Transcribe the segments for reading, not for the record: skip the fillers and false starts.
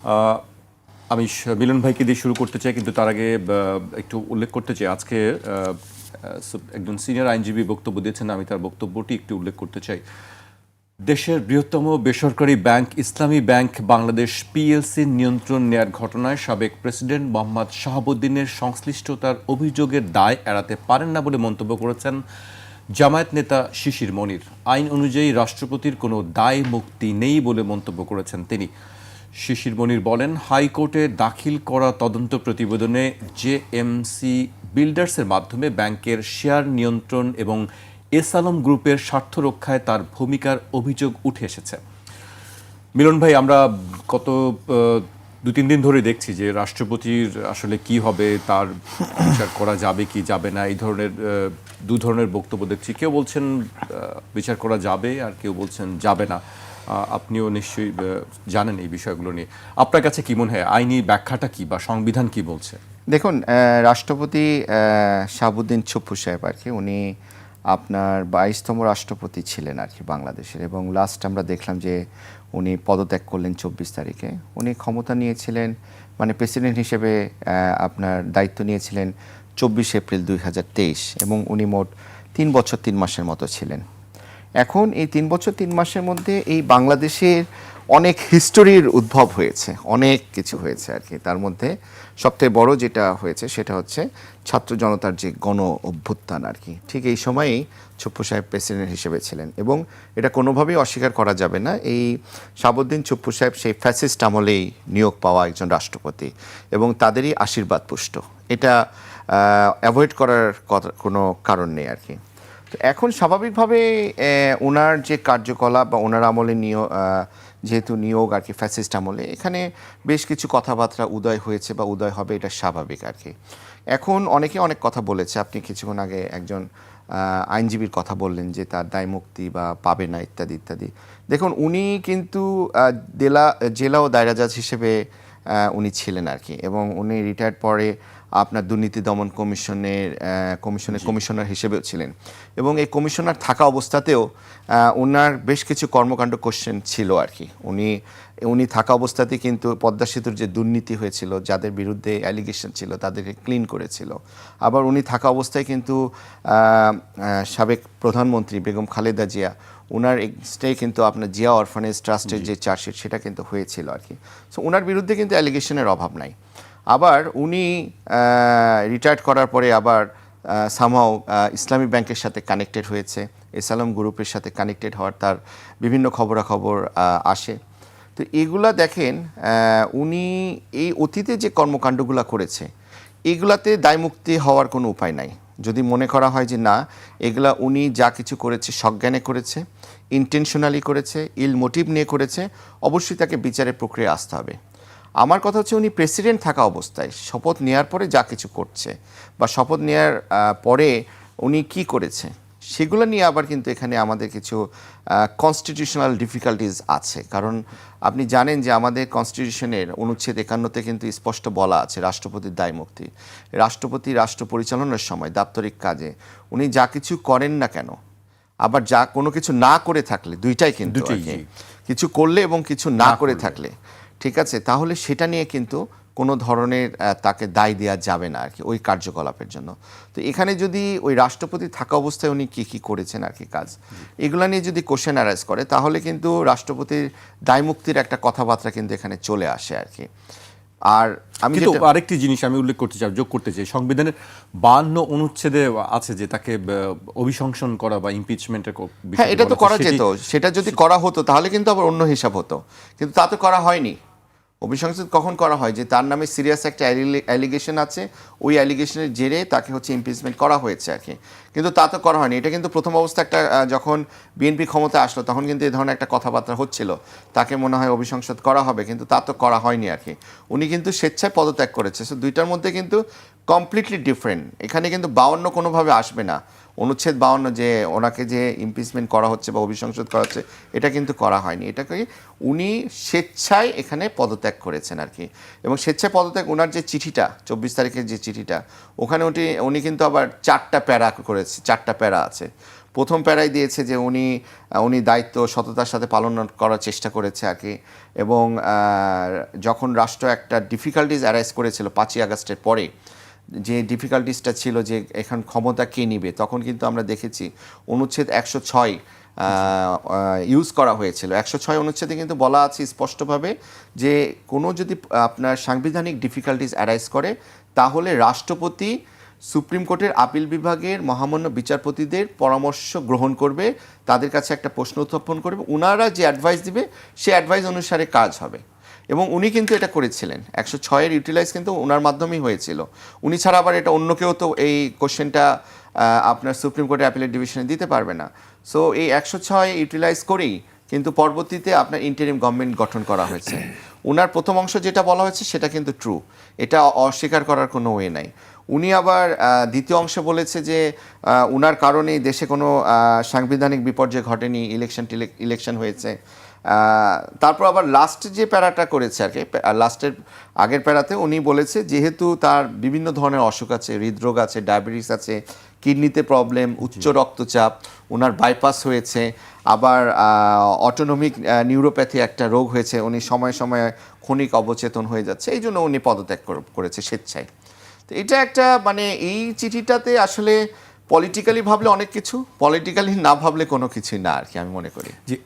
আহ, আমি মিলন ভাইকে দিয়ে শুরু করতে চাই, কিন্তু তার আগে একটু উল্লেখ করতে চাই আজকে একজন সিনিয়র আইনজীবী বক্তব্য দিয়েছেন। আমি তার বক্তব্যটি একটু উল্লেখ করতে চাই। দেশের বৃহত্তম বেসরকারি ব্যাংক ইসলামী ব্যাংক বাংলাদেশ পিএলসির নিয়ন্ত্রণ নেয়ার ঘটনায় সাবেক প্রেসিডেন্ট মোহাম্মদ শাহাবুদ্দিনের সংশ্লিষ্টতার অভিযোগের দায় এড়াতে পারেন না বলে মন্তব্য করেছেন জামায়াত নেতা শিশির মনির। আইন অনুযায়ী রাষ্ট্রপতির কোনো দায় মুক্তি নেই বলে মন্তব্য করেছেন তিনি। শিশির মনির বলেন, হাইকোর্টে দাখিল করা তদন্ত প্রতিবেদনে জেএমসি বিল্ডার্সের মাধ্যমে ব্যাংকের শেয়ার নিয়ন্ত্রণ এবং এস আলম গ্রুপের স্বার্থ রক্ষায় তার ভূমিকার অভিযোগ উঠে এসেছে। মিলন ভাই, আমরা গত 2-3 দিন ধরে দেখছি যে রাষ্ট্রপতির আসলে কি হবে, তার বিচার করা যাবে কি যাবে না, এই ধরনের দু ধরনের বক্তব্য দেখছি। কেউ বলছেন বিচার করা যাবে, আর কেউ বলছেন যাবে না। আপনিও নিশ্চয়ই জানেন এই বিষয়গুলো নিয়ে। আপনার কাছে কি মনে হয়, আইনি ব্যাখ্যাটা কি বা সংবিধান কি বলছে? দেখুন, রাষ্ট্রপতি শাহাবুদ্দিন ছোপ্পু সাহেব আর কি, উনি আপনার 22তম রাষ্ট্রপতি ছিলেন আর কি বাংলাদেশের, এবং লাস্ট আমরা দেখলাম যে উনি পদত্যাগ করলেন 24 তারিখে। উনি ক্ষমতা নিয়েছিলেন, মানে প্রেসিডেন্ট হিসেবে আপনার দায়িত্ব নিয়েছিলেন 24 এপ্রিল 2023, এবং উনি মোট 3 বছর 3 মাসের মতো ছিলেন। এখন এই 3 বছর 3 মাসের মধ্যে এই বাংলাদেশের অনেক হিস্টোরির উদ্ভব হয়েছে, অনেক কিছু হয়েছে আর কি। তার মধ্যে সবথেকে বড় যেটা হয়েছে সেটা হচ্ছে ছাত্র জনতার যে গণ অভ্যুত্থান আর কি। ঠিক এই সময়েই ছোপ্পু সাহেব প্রেসিডেন্ট হিসেবে ছিলেন, এবং এটা কোনোভাবেই অস্বীকার করা যাবে না, এই শাহাবুদ্দিন ছোপ্পু সাহেব সেই ফ্যাসিস্ট আমলেই নিয়োগ পাওয়া একজন রাষ্ট্রপতি, এবং তাদেরই আশীর্বাদ পুষ্ট। এটা অ্যাভয়েড করার কোনো কারণ নেই আর কি। তো এখন স্বাভাবিকভাবে ওনার যে কার্যকলাপ বা ওনার আমলে যেহেতু নিয়োগ আর কি ফ্যাসিস্ট আমলে, এখানে বেশ কিছু কথাবার্তা উদয় হয়েছে বা উদয় হবে, এটা স্বাভাবিক আর কি। এখন অনেকে অনেক কথা বলেছে, আপনি কিছুক্ষণ আগে একজন আইনজীবীর কথা বললেন যে তার দায় মুক্তি বা পাবে না ইত্যাদি ইত্যাদি। দেখুন, উনি কিন্তু জেলা ও দায়রা জাজ হিসেবে উনি ছিলেন আর কি, এবং উনি রিটায়ার্ড পরে আপনার দুর্নীতি দমন কমিশনার হিসেবেও ছিলেন, এবং এই কমিশনার থাকা অবস্থাতেও ওনার বেশ কিছু কর্মকাণ্ড কোশ্চেন ছিল আর কি। উনি থাকা অবস্থাতে কিন্তু পদ্মা সেতুর যে দুর্নীতি হয়েছিল, যাদের বিরুদ্ধে অ্যালিগেশন ছিল তাদেরকে ক্লিন করেছিল। আবার উনি থাকা অবস্থায় কিন্তু সাবেক প্রধানমন্ত্রী বেগম খালেদা জিয়া, ওনার এগেইনস্টে কিন্তু আপনার জিয়া অরফানেজ ট্রাস্টের যে চার্জশিট সেটা কিন্তু হয়েছিল আর কি। সো ওনার বিরুদ্ধে কিন্তু অ্যালিগেশনের অভাব নাই। আবার উনি রিটায়ার্ড করার পরে আবার সামহাও ইসলামী ব্যাংকের সাথে কানেক্টেড হয়েছে, এস আলম গ্রুপের সাথে কানেক্টেড হওয়ার তার বিভিন্ন খবরাখবর আসে। তো এগুলা দেখেন, উনি এই অতীতে যে কর্মকাণ্ডগুলো করেছে এগুলাতে দায়মুক্তি হওয়ার কোনো উপায় নাই। যদি মনে করা হয় যে না, এগুলা উনি যা কিছু করেছে সজ্ঞানে করেছে, ইন্টেনশনালি করেছে, ইল মোটিভ নিয়ে করেছে, অবশ্যই তাকে বিচারের প্রক্রিয়া আসতে হবে। আমার কথা হচ্ছে, উনি প্রেসিডেন্ট থাকা অবস্থায় শপথ নেওয়ার পরে যা কিছু করছে বা শপথ নেওয়ার পরে উনি কি করেছে সেগুলো নিয়ে আবার কিন্তু এখানে আমাদের কিছু কনস্টিটিউশনাল ডিফিকাল্টিজ আছে। কারণ আপনি জানেন যে আমাদের কনস্টিটিউশনের অনুচ্ছেদ 51-তে কিন্তু স্পষ্ট বলা আছে রাষ্ট্রপতির দায়মুক্তি। রাষ্ট্রপতি রাষ্ট্র পরিচালনার সময় দাপ্তরিক কাজে উনি যা কিছু করেন না কেন, আবার যা কোনো কিছু না করে থাকলে, দুইটাই কিন্তু কিছু করলে এবং কিছু না করে থাকলে, ঠিক আছে, তাহলে সেটা নিয়ে কিন্তু কোনো ধরনের তাকে দায় দেওয়া যাবে না আর কি ওই কার্যকলাপের জন্য। তো এখানে যদি ওই রাষ্ট্রপতি থাকা অবস্থায় উনি কী কী করেছেন আর কি কাজ, এগুলো নিয়ে যদি কোশ্চেন অ্যারাইজ করে, তাহলে কিন্তু রাষ্ট্রপতির দায়মুক্তির একটা কথাবার্তা কিন্তু এখানে চলে আসে আর কি। আর আমি আরেকটি জিনিস আমি উল্লেখ করতে চাই, যোগ করতে চাই, সংবিধানের 52 অনুচ্ছেদে আছে যে তাকে অভিশংসন করা বা ইমপিচমেন্টের বিষয়। হ্যাঁ, এটা তো করা যেত, সেটা যদি করা হতো তাহলে কিন্তু আবার অন্য হিসাব হতো, কিন্তু তা তো করা হয়নি। অভিশংসন কখন করা হয়, যে তার নামে সিরিয়াস একটা অ্যালিগেশন আছে, ওই অ্যালিগেশনের জেরে তাকে হচ্ছে ইমপিচমেন্ট করা হয়েছে আর কি, কিন্তু তা তো করা হয়নি। এটা কিন্তু প্রথম অবস্থা একটা যখন বিএনপি ক্ষমতা আসলো তখন কিন্তু এই ধরনের একটা কথাবার্তা হচ্ছিল, তাকে মনে হয় অভিশংসন করা হবে, কিন্তু তা তো করা হয়নি আর কি। উনি কিন্তু স্বেচ্ছায় পদত্যাগ করেছে। সো দুইটার মধ্যে কিন্তু কমপ্লিটলি ডিফারেন্ট। এখানে কিন্তু 52 কোনোভাবে আসবে না, অনুচ্ছেদ 52 যে ওনাকে যে ইমপিচমেন্ট করা হচ্ছে বা অভিশংসন করা হচ্ছে, এটা কিন্তু করা হয়নি। এটাকে উনি স্বেচ্ছায় এখানে পদত্যাগ করেছেন আর কি। এবং স্বেচ্ছায় পদত্যাগ, ওনার যে চিঠিটা 24 তারিখের যে চিঠিটা, ওখানে উনি কিন্তু আবার 4টা প্যারা করেছে, 4টা প্যারা আছে। প্রথম প্যারায় দিয়েছে যে উনি দায়িত্ব সততার সাথে পালন করার চেষ্টা করেছে আর কি, এবং যখন রাষ্ট্র একটা ডিফিকাল্টিজ অ্যারাইজ করেছিল 5ই আগস্টের পরে, যে ডিফিকাল্টিসটা ছিল যে এখন ক্ষমতা কে নিবে, তখন কিন্তু আমরা দেখেছি অনুচ্ছেদ 106 ইউজ করা হয়েছিল। 106 অনুচ্ছেদে কিন্তু বলা আছে স্পষ্টভাবে যে কোনো যদি আপনার সাংবিধানিক ডিফিকাল্টিস অ্যারাইজ করে, তাহলে রাষ্ট্রপতি সুপ্রিম কোর্টের আপিল বিভাগের মহামান্য বিচারপতিদের পরামর্শ গ্রহণ করবে, তাদের কাছে একটা প্রশ্ন উত্থাপন করবে, ওনারা যে অ্যাডভাইস দিবে সে অ্যাডভাইস অনুসারে কাজ হবে। এবং উনি কিন্তু এটা করেছিলেন, 106-এর ইউটিলাইজ কিন্তু ওনার মাধ্যমেই হয়েছিল। উনি ছাড়া আবার এটা অন্য কেউ তো এই কোশ্চেনটা আপনার সুপ্রিম কোর্টের অ্যাপিলেট ডিভিশনে দিতে পারবে না। সো এই 106 ইউটিলাইজ করেই কিন্তু পরবর্তীতে আপনার ইন্টারিম গভর্নমেন্ট গঠন করা হয়েছে। ওনার প্রথম অংশ যেটা বলা হয়েছে সেটা কিন্তু ট্রু, এটা অস্বীকার করার কোনো ওয়ে নাই। উনি আবার দ্বিতীয় অংশে বলেছে যে উনার কারণেই দেশে কোনো সাংবিধানিক বিপর্যয় ঘটেনি, ইলেকশন হয়েছে। তারপর আবার লাস্ট যে প্যারাটা করেছে আর কি, লাস্টের আগের প্যারাতে উনি বলেছে যেহেতু তার বিভিন্ন ধরনের অসুখ আছে, হৃদরোগ আছে, ডায়াবেটিস আছে, কিডনিতে প্রবলেম, উচ্চ রক্তচাপ, ওনার বাইপাস হয়েছে, আবার অটোনমিক নিউরোপ্যাথি একটা রোগ হয়েছে, উনি সময়ে সময়ে ক্ষণিক অবচেতন হয়ে যাচ্ছে, এই জন্য উনি পদত্যাগ করেছে স্বেচ্ছায়। তো এটা একটা মানে এই চিঠিটাতে আসলে পলিটিক্যালি ভাবলে অনেক কিছু, পলিটিক্যালি না ভাবলে কোনো কিছুই না আর কি, আমি মনে করি। জি,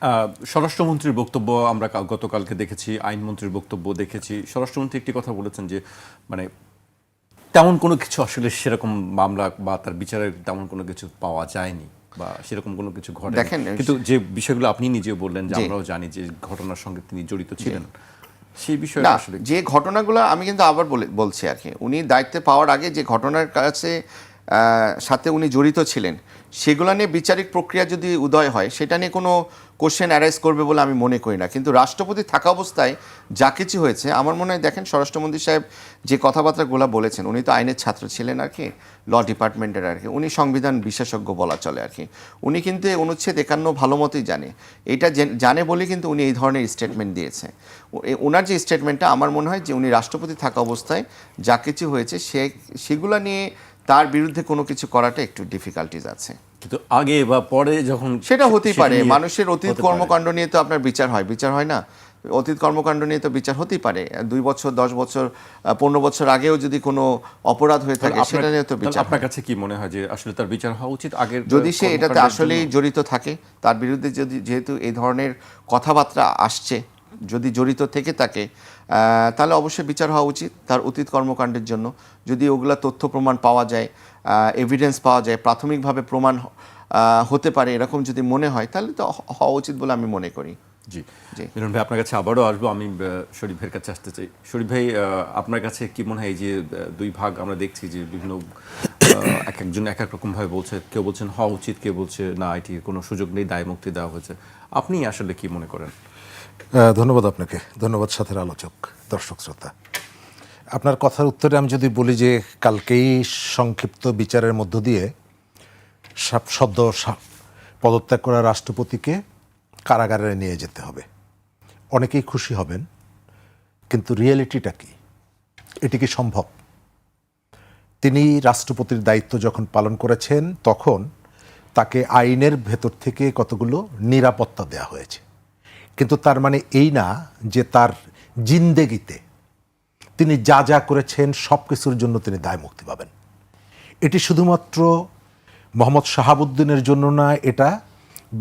স্বরাষ্ট্রমন্ত্রীর বক্তব্য আমরা গতকালকে দেখেছি, আইনমন্ত্রীর বক্তব্য দেখেছি। স্বরাষ্ট্রমন্ত্রী একটি কথা বলেছেন যে মানে তেমন কোনো কিছু আসলে সেরকম মামলা বা তার বিচারের তেমন কোনো কিছু পাওয়া যায়নি বা সেরকম কোনো কিছু ঘটে, দেখেন কিন্তু যে বিষয়গুলো আপনি নিজে বললেন যে আমরাও জানি যে ঘটনার সঙ্গে তিনি জড়িত ছিলেন, সেই বিষয়টা আসলে যে ঘটনাগুলো আমি কিন্তু আবার বলছি আর কি, উনি দায়িত্বে পাওয়ার আগে যে ঘটনার কাছে সাথে উনি জড়িত ছিলেন, সেগুলো নিয়ে বিচারিক প্রক্রিয়া যদি উদয় হয়, সেটা নিয়ে কোনো কোশ্চেন অ্যারাইজ করবে বলে আমি মনে করি না। কিন্তু রাষ্ট্রপতি থাকা অবস্থায় যা কিছু হয়েছে, আমার মনে হয় দেখেন স্বরাষ্ট্রমন্ত্রী সাহেব যে কথাবার্তাগুলো বলেছেন, উনি তো আইনের ছাত্র ছিলেন আর কি, ল ডিপার্টমেন্টের আর কি, উনি সংবিধান বিশেষজ্ঞ বলা চলে আর কি। উনি কিন্তু অনুচ্ছেদ 51 ভালো মতোই জানে, এটা জানে বলে কিন্তু উনি এই ধরনের স্টেটমেন্ট দিয়েছে। ওনার যে স্টেটমেন্টটা, আমার মনে হয় যে উনি রাষ্ট্রপতি থাকা অবস্থায় যা কিছু হয়েছে সেগুলো নিয়ে তার বিরুদ্ধে কোনো কিছু করাটা একটু ডিফিকাল্টিজ আছে। কিন্তু আগে বা পরে যখন সেটা হতেই পারে, মানুষের অতীত কর্মকাণ্ড নিয়ে তো আপনার বিচার হয় না? অতীত কর্মকাণ্ড নিয়ে তো বিচার হতেই পারে। 2 বছর, 10 বছর, 15 বছর আগেও যদি কোনো অপরাধ হয়ে থাকে, সেটা নিয়ে তো বিচার। আপনার কাছে কি মনে হয় যে আসলে তার বিচার হওয়া উচিত আগের, যদি সে এটাতে আসলেই জড়িত থাকে, তার বিরুদ্ধে যেহেতু এই ধরনের কথাবার্তা আসছে, যদি জড়িত থেকে থাকে, তাহলে অবশ্যই বিচার হওয়া উচিত তার অতীত কর্মকাণ্ডের জন্য। যদি ওগুলা তথ্য প্রমাণ পাওয়া যায়, এভিডেন্স পাওয়া যায়, প্রাথমিকভাবে প্রমাণ হতে পারে, এরকম যদি মনে হয়, তাহলে তো হওয়া উচিত বলে আমি মনে করি। জি জি, মিলন ভাই আপনার কাছে আবারও আসবো। আমি শরীফ ভাইয়ের কাছে আসতে চাই। শরীফ ভাই, আপনার কাছে কি মনে হয়, এই যে দুই ভাগ আমরা দেখছি যে বিভিন্ন এক একজন এক এক রকমভাবে বলছে, কেউ বলছেন হওয়া উচিত, কেউ বলছে না এটির কোনো সুযোগ নেই, দায় মুক্তি দেওয়া হয়েছে, আপনি আসলে কি মনে করেন? ধন্যবাদ আপনাকে, ধন্যবাদ সাথের আলোচক, দর্শক শ্রোতা। আপনার কথার উত্তরে আমি যদি বলি যে কালকেই সংক্ষিপ্ত বিচারের মধ্য দিয়ে সদ্য পদত্যাগ করা রাষ্ট্রপতিকে কারাগারে নিয়ে যেতে হবে, অনেকেই খুশি হবেন, কিন্তু রিয়েলিটিটা কি? এটি কি সম্ভব? তিনি রাষ্ট্রপতির দায়িত্ব যখন পালন করেছেন, তখন তাকে আইনের ভেতর থেকে কতগুলো নিরাপত্তা দেওয়া হয়েছে, কিন্তু তার মানে এই না যে তার জিন্দেগিতে তিনি যা যা করেছেন সব কিছুর জন্য তিনি দায় মুক্তি পাবেন। এটি শুধুমাত্র মোহাম্মদ শাহাবুদ্দিনের জন্য না, এটা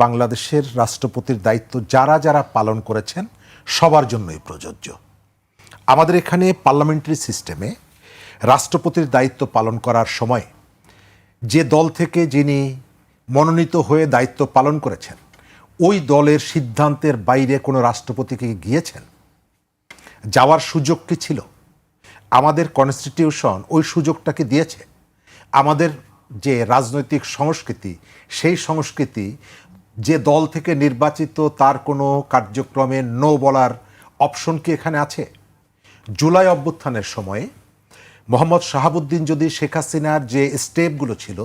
বাংলাদেশের রাষ্ট্রপতির দায়িত্ব যারা যারা পালন করেছেন সবার জন্যই প্রযোজ্য। আমাদের এখানে পার্লামেন্টারি সিস্টেমে রাষ্ট্রপতির দায়িত্ব পালন করার সময় যে দল থেকে যিনি মনোনীত হয়ে দায়িত্ব পালন করেছেন, ওই দলের সিদ্ধান্তের বাইরে কোনো রাষ্ট্রপতিকে গিয়েছেন? যাওয়ার সুযোগ কি ছিল? আমাদের কনস্টিটিউশন ওই সুযোগটাকে দিয়েছে। আমাদের যে রাজনৈতিক সংস্কৃতি, সেই সংস্কৃতি যে দল থেকে নির্বাচিত তার কোনো কার্যক্রমে নো বলার অপশন কি এখানে আছে? জুলাই অভ্যুত্থানের সময়ে মোহাম্মদ শাহাবুদ্দিন যদি শেখ হাসিনার যে স্টেপগুলো ছিল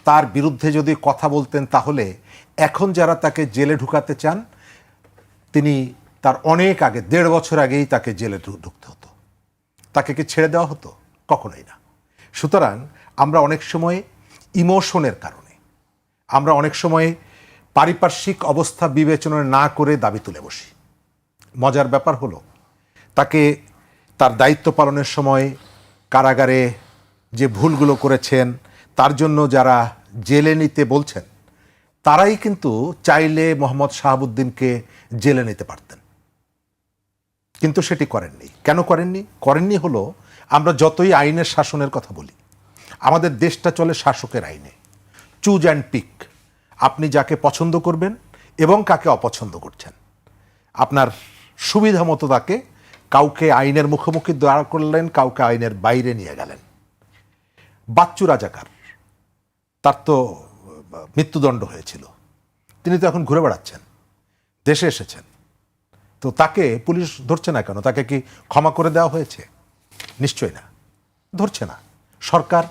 তার বিরুদ্ধে যদি কথা বলতেন, তাহলে এখন যারা তাকে জেলে ঢুকাতে চান, তিনি তার অনেক আগে, 1.5 বছর আগেই তাকে জেলে ঢুকতে হতো। তাকে কি ছেড়ে দেওয়া হতো? কখনোই না। সুতরাং আমরা অনেক সময় ইমোশনের কারণে আমরা অনেক সময় পারিপার্শ্বিক অবস্থা বিবেচনা না করে দাবি তুলে বসি। মজার ব্যাপার হলো তাকে তার দায়িত্ব পালনের সময় কারাগারে যে ভুলগুলো করেছেন তার জন্য যারা জেলে নিতে বলছেন তারাই কিন্তু চাইলে মোহাম্মদ শাহাবুদ্দিনকে জেলে নিতে পারতেন, কিন্তু সেটি করেননি। কেন করেননি? করেননি হলো আমরা যতই আইনের শাসনের কথা বলি, আমাদের দেশটা চলে শাসকের আইনে, চুজ অ্যান্ড পিক। আপনি যাকে পছন্দ করবেন এবং কাকে অপছন্দ করছেন, আপনার সুবিধা মতো তাকে কাউকে আইনের মুখোমুখি দাঁড় করলেন, কাউকে আইনের বাইরে নিয়ে গেলেন। বাচ্চু রাজাকার, তার তো মৃত্যুদণ্ড হয়েছিল, তিনি তো এখন ঘুরে বেড়াচ্ছেন, দেশে এসেছেন, তো তাকে পুলিশ ধরছে না কেন? তাকে কি ক্ষমা করে দেওয়া হয়েছে? নিশ্চয়ই না, ধরছে না। সরকার,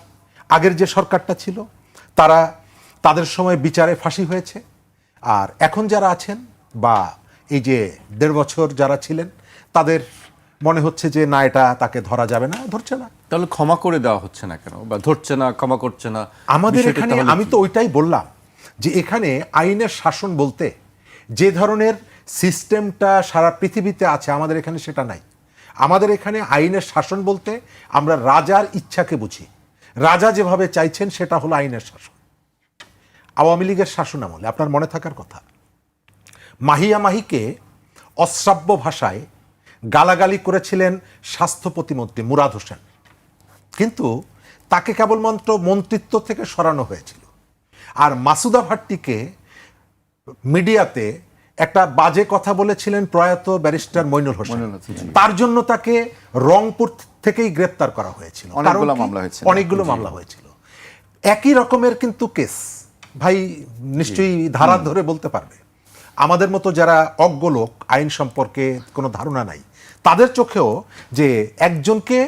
আগের যে সরকারটা ছিল তাদের সময় বিচারে ফাঁসি হয়েছে, আর এখন যারা আছেন বা এই যে 1.5 বছর যারা ছিলেন তাদের মনে হচ্ছে যে না, এটা তাকে ধরা যাবে না, ধরছে না। তাহলে ক্ষমা করে দেওয়া হচ্ছে না কেন, বা ধরছে না, ক্ষমা করছে না? আমাদের বিষয়টা এখানে, তাহলে আমি কি? তো ওইটাই বললাম যে এখানে আইনের শাসন বলতে যে ধরনের সিস্টেমটা সারা পৃথিবীতে আছে আমাদের এখানে সেটা নাই। আমাদের এখানে আইনের শাসন বলতে আমরা রাজার ইচ্ছাকে বুঝি, রাজা যেভাবে চাইছেন সেটা হলো আইনের শাসন। আওয়ামী লীগের শাসন আমলে আপনার মনে থাকার কথা, মাহিয়া মাহিকে অশ্রাব্য ভাষায় গালাগালি করেছিলেন স্বাস্থ্য প্রতিমন্ত্রী মুরাদ হোসেন, কিন্তু তাকে কেবলমাত্র মন্ত্রিত্ব থেকে সরানো হয়েছিল। আর মাসুদা ভাট্টিকে মিডিয়াতে একটা বাজে কথা বলেছিলেন প্রয়াত ব্যারিস্টার মইনুল হোসেন, তার জন্য তাকে রংপুর থেকেই গ্রেপ্তার করা হয়েছিল। অনেকগুলো কারণ কি? মামলা হয়েছিল। অনেকগুলো মামলা হয়েছিল, একই রকমের কিন্তু কেস। ভাই নিশ্চয়ই ধারা ধরে বলতে পারবে। আমাদের মতো যারা অজ্ঞ লোক, আইন সম্পর্কে কোনো ধারণা নাই, তাদের চোখেও যে একজনকে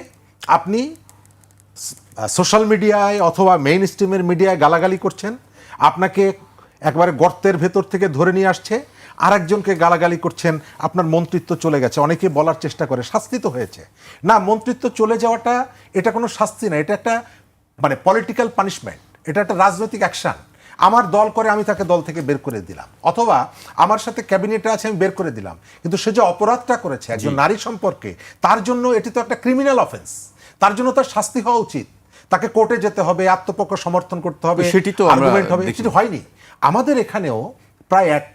আপনি সোশ্যাল মিডিয়ায় অথবা মেইন স্ট্রিমের মিডিয়ায় গালাগালি করছেন, আপনাকে একবারে গর্তের ভেতর থেকে ধরে নিয়ে আসছে, আর একজনকে গালাগালি করছেন, আপনার মন্ত্রিত্ব চলে গেছে। অনেকে বলার চেষ্টা করে শাস্তি তো হয়েছে। না, মন্ত্রিত্ব চলে যাওয়াটা এটা কোনো শাস্তি না, এটা একটা মানে পলিটিক্যাল পানিশমেন্ট, এটা একটা রাজনৈতিক অ্যাকশন। আমার দল করে, আমি তাকে দল থেকে বের করে দিলাম, অথবা আমার সাথে ক্যাবিনেটে আছে আমি বের করে দিলাম, কিন্তু সে যে অপরাধটা করেছে একজন নারী সম্পর্কে, তার জন্য এটি তো একটা ক্রিমিনাল অফেন্স, তার জন্য তার শাস্তি হওয়া উচিত। তাকে কোর্টে যেতে হবে, আত্মপক্ষ সমর্থন করতে হবে, সেটি তো আমরা আর্গুমেন্ট হবে, দেখি। সেটি হয়নি। আমাদের এখানেও প্রায় এক।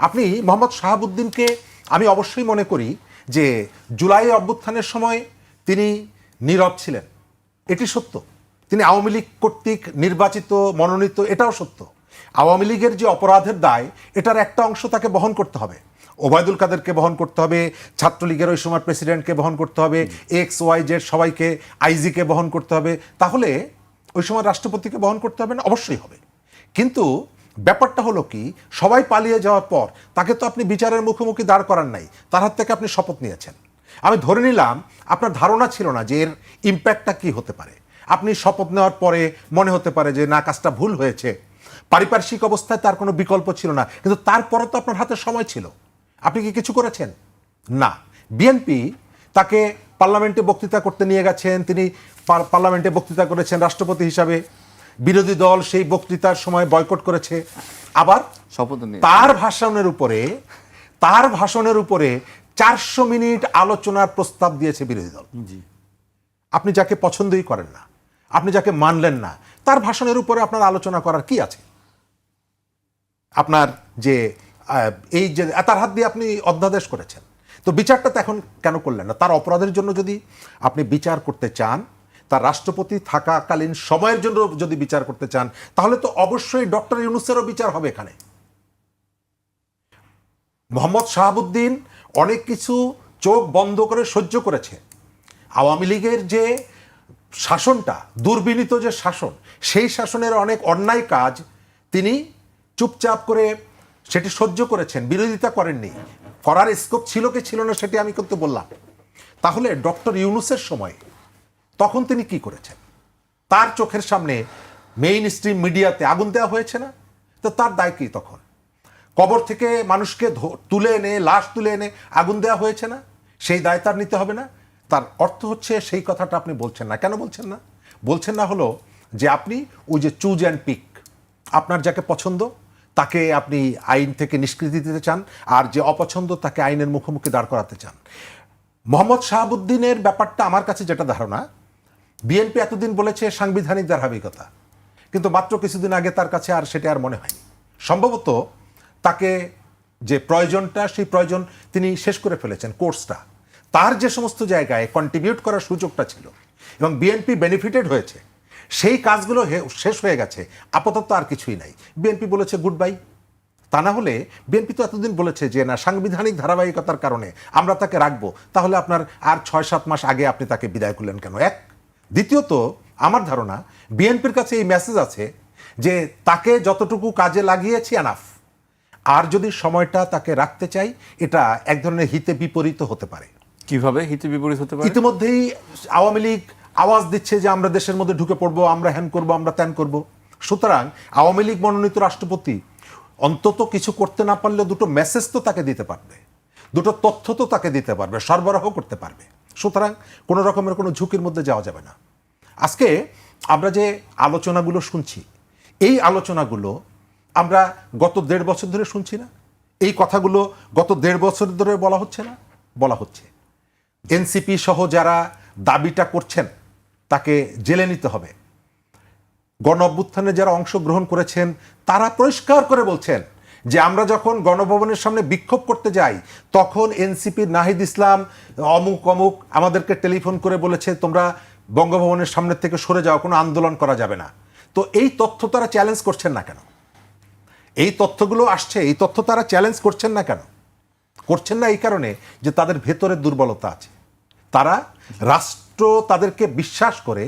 আপনি মোহাম্মদ শাহাবুদ্দিনকে, আমি অবশ্যই মনে করি যে জুলাই অভ্যুত্থানের সময় তিনি নীরব ছিলেন, এটি সত্য। তিনি আওয়ামী লীগ কর্তৃক নির্বাচিত, মনোনীত, এটাও সত্য। আওয়ামী লীগের যে অপরাধের দায়, এটার একটা অংশ তাকে বহন করতে হবে। ওবায়দুল কাদেরকে বহন করতে হবে, ছাত্রলীগের ওই সময় প্রেসিডেন্টকে বহন করতে হবে, XYZ সবাইকে, আইজিকে বহন করতে হবে। তাহলে ওই সময় রাষ্ট্রপতিকে বহন করতে হবে না? অবশ্যই হবে। কিন্তু ব্যাপারটা হলো কি, সবাই পালিয়ে যাওয়ার পর তাকে তো আপনি বিচারের মুখোমুখি দাঁড় করান নাই, তার হাত থেকে আপনি শপথ নিয়েছেন। আমি ধরে নিলাম আপনার ধারণা ছিল না যে এর ইম্প্যাক্টটা কি হতে পারে। আপনি শপথ নেওয়ার পরে মনে হতে পারে যে না, কাজটা ভুল হয়েছে, পারিপার্শ্বিক অবস্থায় তার কোনো বিকল্প ছিল না, কিন্তু তারপরে তো আপনার হাতে সময় ছিল। আপনি কি কিছু করেছেন? না। বিএনপি তাকে পার্লামেন্টে বক্তৃতা করতে নিয়ে গেছেন, তিনি পার্লামেন্টে বক্তৃতা করেছেন রাষ্ট্রপতি হিসাবে, বিরোধী দল সেই বক্তৃতার সময় বয়কট করেছে। আবার শপথ নিয়ে তার ভাষণের উপরে 400 মিনিট আলোচনার প্রস্তাব দিয়েছে বিরোধী দল। আপনি যাকে পছন্দই করেন না, আপনি যাকে মানলেন না, তার ভাষণের উপরে আপনার আলোচনা করার কি আছে? আপনার যে এই যে তার হাত দিয়ে আপনি অধ্যাদেশ করেছেন, তো বিচারটা তো এখন কেন করলেন না? তার অপরাধের জন্য যদি আপনি বিচার করতে চান, তার রাষ্ট্রপতি থাকাকালীন সময়ের জন্য যদি বিচার করতে চান, তাহলে তো অবশ্যই ডক্টর ইউনূসেরও বিচার হবে এখানে। মোহাম্মদ শাহাবুদ্দিন অনেক কিছু চোখ বন্ধ করে সহ্য করেছে। আওয়ামী লীগের যে শাসনটা, দুর্বিনীত যে শাসন, সেই শাসনের অনেক অন্যায় কাজ তিনি চুপচাপ করে সেটি সহ্য করেছেন, বিরোধিতা করেননি। করার স্কোপ ছিল কি ছিল না সেটি আমি কিন্তু বললাম। তাহলে ডক্টর ইউনূসের সময় তখন তিনি কি করেছেন? তার চোখের সামনে মেইন স্ট্রিম মিডিয়াতে আগুন দেওয়া হয়েছে না? তো তার দায় কি তখন? কবর থেকে মানুষকে তুলে এনে, লাশ তুলে এনে আগুন দেওয়া হয়েছে না? সেই দায় তার নিতে হবে না? তার অর্থ হচ্ছে সেই কথাটা আপনি বলছেন না। কেন বলছেন না? বলছেন না হলো যে আপনি ওই যে চুজ অ্যান্ড পিক, আপনার যাকে পছন্দ তাকে আপনি আইন থেকে নিষ্কৃতি দিতে চান, আর যে অপছন্দ তাকে আইনের মুখোমুখি দাঁড় করাতে চান। মোহাম্মদ শাহাবুদ্দিনের ব্যাপারটা আমার কাছে যেটা ধারণা, বিএনপি এতদিন বলেছে সাংবিধানিক ধারাবাহিকতা, কিন্তু মাত্র কিছুদিন আগে তার কাছে আর সেটা আর মনে হয়নি। সম্ভবত তাকে যে প্রয়োজনটা, সেই প্রয়োজন তিনি শেষ করে ফেলেছেন কোর্সটা। তার যে সমস্ত জায়গায় কন্ট্রিবিউট করার সুযোগটা ছিল এবং বিএনপি বেনিফিটেড হয়েছে, সেই কাজগুলো শেষ হয়ে গেছে। আপাতত আর কিছুই নাই, বিএনপি বলেছে গুড বাই। তা না হলে বিএনপি তো এতদিন বলেছে যে না, সাংবিধানিক ধারাবাহিকতার কারণে আমরা তাকে রাখবো, তাহলে আপনার আর 6-7 মাস আগে আপনি তাকে বিদায় করলেন কেন? এক। দ্বিতীয়ত, আমার ধারণা বিএনপির কাছে এই মেসেজ আছে যে তাকে যতটুকু কাজে লাগিয়েছি এনাফ, আর যদি সময়টা তাকে রাখতে চাই, এটা এক ধরনের হিতে বিপরীত হতে পারে। কিভাবে হিতে বিপরীত হতে পারে? ইতিমধ্যেই আওয়ামী লীগ আওয়াজ দিচ্ছে যে আমরা দেশের মধ্যে ঢুকে পড়বো, আমরা হ্যান করব, আমরা ত্যান করব। সুতরাং আওয়ামী লীগ মনোনীত রাষ্ট্রপতি অন্তত কিছু করতে না পারলেও দুটো মেসেজ তো তাকে দিতে পারবে, দুটো তথ্য তো তাকে দিতে পারবে, সরবরাহ করতে পারবে। সুতরাং কোনো রকমের কোনো ঝুঁকির মধ্যে যাওয়া যাবে না। আজকে আমরা যে আলোচনাগুলো শুনছি, এই আলোচনাগুলো আমরা গত 1.5 বছর ধরে শুনছি না? এই কথাগুলো গত 1.5 বছর ধরে বলা হচ্ছে না? বলা হচ্ছে। এনসিপি সহ যারা দাবিটা করছেন তাকে জেলে নিতে হবে, গণ অভ্যুত্থানে যারা অংশগ্রহণ করেছেন তারা পরিষ্কার করে বলছেন যে আমরা যখন গণভবনের সামনে বিক্ষোভ করতে যাই, তখন এনসিপির নাহিদ ইসলাম অমুক অমুক আমাদেরকে টেলিফোন করে বলেছে তোমরা বঙ্গভবনের সামনে থেকে সরে যাও, কোনো আন্দোলন করা যাবে না। তো এই তথ্য তারা চ্যালেঞ্জ করছেন না কেন? এই তথ্যগুলো আসছে, এই তথ্য তারা চ্যালেঞ্জ করছেন না কেন? করছেন না এই কারণে যে তাদের ভেতরে দুর্বলতা আছে। তারা রাষ্ট্র তাদেরকে বিশ্বাস করে,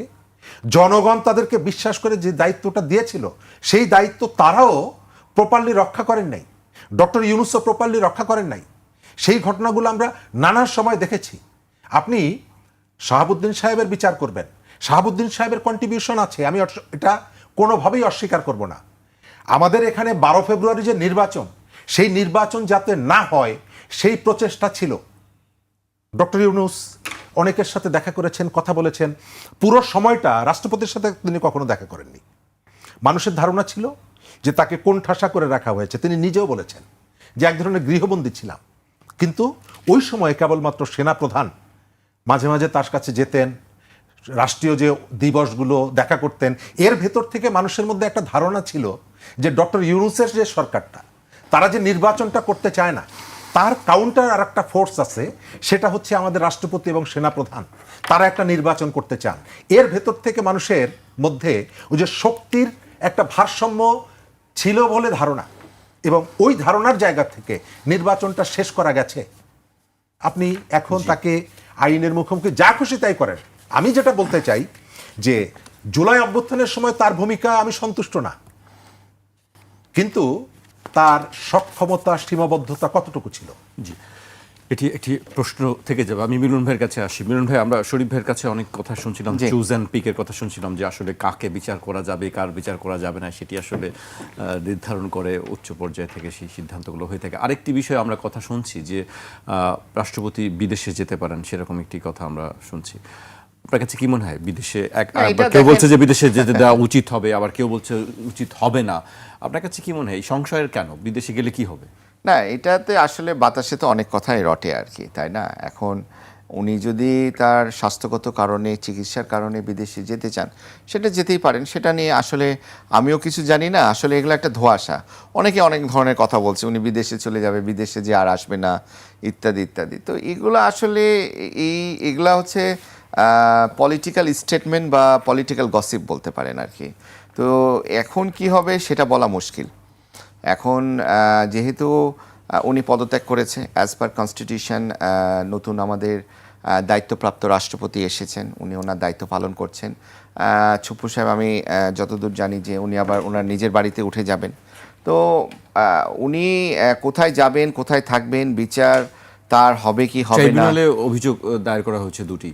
জনগণ তাদেরকে বিশ্বাস করে যে দায়িত্বটা দিয়েছিল, সেই দায়িত্ব তারাও প্রপারলি রক্ষা করেন নাই। ডক্টর ইউনূসও প্রপারলি রক্ষা করেন নাই। সেই ঘটনাগুলো আমরা নানা সময় দেখেছি। আপনি শাহাবুদ্দিন সাহেবের বিচার করবেন, শাহাবুদ্দিন সাহেবের কন্ট্রিবিউশন আছে, আমি এটা কোনোভাবেই অস্বীকার করব না। আমাদের এখানে 12 ফেব্রুয়ারি যে নির্বাচন, সেই নির্বাচন যাতে না হয় সেই প্রচেষ্টা ছিল। ডক্টর ইউনূস অনেকের সাথে দেখা করেছেন, কথা বলেছেন। পুরো সময়টা রাষ্ট্রপতির সাথে তিনি কখনো দেখা করেননি। মানুষের ধারণা ছিল যে তাকে কোণঠাসা করে রাখা হয়েছে। তিনি নিজেও বলেছেন যে এক ধরনের গৃহবন্দী ছিলাম। কিন্তু ওই সময় কেবলমাত্র সেনাপ্রধান মাঝে মাঝে তার কাছে যেতেন, রাষ্ট্রীয় যে দিবসগুলো দেখা করতেন। এর ভেতর থেকে মানুষের মধ্যে একটা ধারণা ছিল যে ডক্টর ইউনূসের যে সরকারটা, তারা যে নির্বাচনটা করতে চায় না, তার কাউন্টার আর একটা ফোর্স আছে, সেটা হচ্ছে আমাদের রাষ্ট্রপতি এবং সেনাপ্রধান। তারা একটা নির্বাচন করতে চান। এর ভেতর থেকে মানুষের মধ্যে ওই যে শক্তির একটা ভারসাম্য ছিল বলে ধারণা, এবং ওই ধারণার জায়গা থেকে নির্বাচনটা শেষ করা গেছে। আপনি এখন তাকে আইনের মুখোমুখি যা খুশি তাই করেন। আমি যেটা বলতে চাই যে জুলাই অভ্যুত্থানের সময় তার ভূমিকা আমি সন্তুষ্ট না, কিন্তু তার সক্ষমতা, সীমাবদ্ধতা কতটুকু ছিল? জি, এটি একটি প্রশ্ন থেকে যাবে। আমি মিলন ভাইয়ের কাছে আসি। মিলন ভাই, আমরা শরীফ ভাইয়ের কাছে অনেক কথা শুনছিলাম, চুজ অ্যান্ড পিকের কথা শুনছিলাম, যে আসলে কাকে বিচার করা যাবে, কার বিচার করা যাবে না, সেটি আসলে নির্ধারণ করে উচ্চ পর্যায় থেকে সেই সিদ্ধান্তগুলো হয়ে থাকে। আরেকটি বিষয়ে আমরা কথা শুনছি যে রাষ্ট্রপতি বিদেশে যেতে পারেন, সেরকম একটি কথা আমরা শুনছি। আপনার কাছে কি মনে হয় বিদেশে, কেউ বলছে যে বিদেশে যেতে দেওয়া উচিত হবে, আবার কেউ বলছে উচিত হবে না। আপনার কাছে কি মনে হয় এই সংশয়ের কেন? বিদেশে গেলে কি হবে? না, এটাতে আসলে বাতাসে তো অনেক কথাই রটে আর কি, তাই না? এখন উনি যদি তার স্বাস্থ্যগত কারণে, চিকিৎসার কারণে বিদেশে যেতে চান, সেটা যেতেই পারেন। সেটা নিয়ে আসলে আমিও কিছু জানি না। আসলে এগুলো একটা ধোঁয়াশা। অনেকে অনেক ধরনের কথা বলছে, উনি বিদেশে চলে যাবে, বিদেশে যে আর আসবে না, ইত্যাদি ইত্যাদি। তো এগুলো আসলে এগুলা হচ্ছে পলিটিক্যাল স্টেটমেন্ট বা পলিটিক্যাল গসিপ বলতে পারেন আর কি। তো এখন কি হবে সেটা বলা মুশকিল। এখন যেহেতু উনি পদত্যাগ করেছে, অ্যাজ পার কনস্টিটিউশন নতুন আমাদের দায়িত্বপ্রাপ্ত রাষ্ট্রপতি এসেছেন, উনি ওনার দায়িত্ব পালন করছেন। ছুপ্পু সাহেব, আমি যতদূর জানি যে উনি আবার ওনার নিজের বাড়িতে উঠে যাবেন। তো উনি কোথায় যাবেন, কোথায় থাকবেন, বিচার তার হবে কি হবে না। ট্রাইব্যুনালে অভিযোগ দায়ের করা হয়েছে দুটি।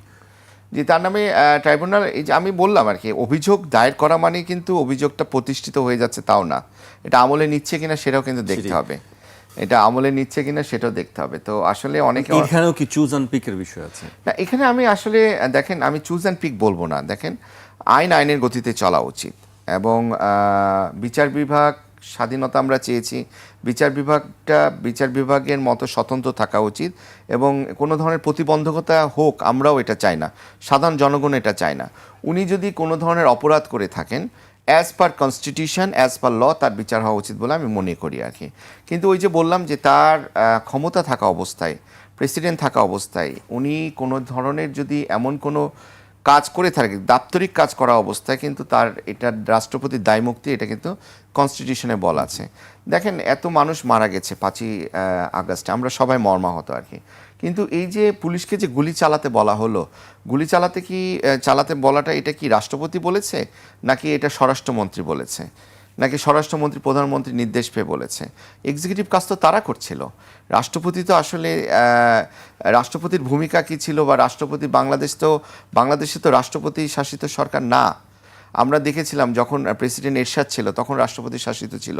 জি, তার নামে ট্রাইব্যুনাল, এই যে আমি বললাম আর কি, অভিযোগ দায়ের করা মানে কিন্তু অভিযোগটা প্রতিষ্ঠিত হয়ে যাচ্ছে তাও না। এটা আমলে নিচ্ছে কিনা সেটাও কিন্তু দেখতে হবে। এটা আমলে নিচ্ছে কিনা সেটাও দেখতে হবে। তো আসলে অনেকে, এখানেও কি চুজ অ্যান্ড পিকের বিষয় আছে? না, এখানে আমি আসলে দেখেন, আমি চুজ অ্যান্ড পিক বলবো না। দেখেন, আইনের গতিতে চলা উচিত। এবং বিচার বিভাগ স্বাধীনতা আমরা চেয়েছি, বিচার বিভাগের মতো স্বতন্ত্র থাকা উচিত, এবং কোনো ধরনের প্রতিবন্ধকতা হোক আমরাও এটা চাই না, সাধারণ জনগণ এটা চায় না। উনি যদি কোনো ধরনের অপরাধ করে থাকেন, as per constitution, as per law তার বিচার হওয়া উচিত বলে আমি মনে করি আর কি। কিন্তু ওই যে বললাম যে তার ক্ষমতা থাকা অবস্থায়, প্রেসিডেন্ট থাকা অবস্থায় উনি কোনো ধরনের যদি এমন কোনো কাজ করে থাকে, দাপ্তরিক কাজ করা অবস্থায়, কিন্তু তার এটা রাষ্ট্রপতির দায়মুক্তি, এটা কিন্তু কনস্টিটিউশনে বলা আছে। দেখেন, এত মানুষ মারা গেছে 5ই আগস্টে, আমরা সবাই মর্মাহত আর কি। কিন্তু এই যে পুলিশকে যে গুলি চালাতে বলা হলো, গুলি চালাতে বলাটা এটা কি রাষ্ট্রপতি বলেছে, নাকি এটা স্বরাষ্ট্রমন্ত্রী বলেছে, নাকি স্বরাষ্ট্রমন্ত্রী প্রধানমন্ত্রী নির্দেশ পেয়ে বলেছে? এক্সিকিউটিভ কাজ তো তারা করছিল। রাষ্ট্রপতি তো আসলে রাষ্ট্রপতির ভূমিকা কী ছিল, বা রাষ্ট্রপতি বাংলাদেশে তো রাষ্ট্রপতি শাসিত সরকার না। আমরা দেখেছিলাম যখন প্রেসিডেন্ট এরশাদ ছিল তখন রাষ্ট্রপতি শাসিত ছিল,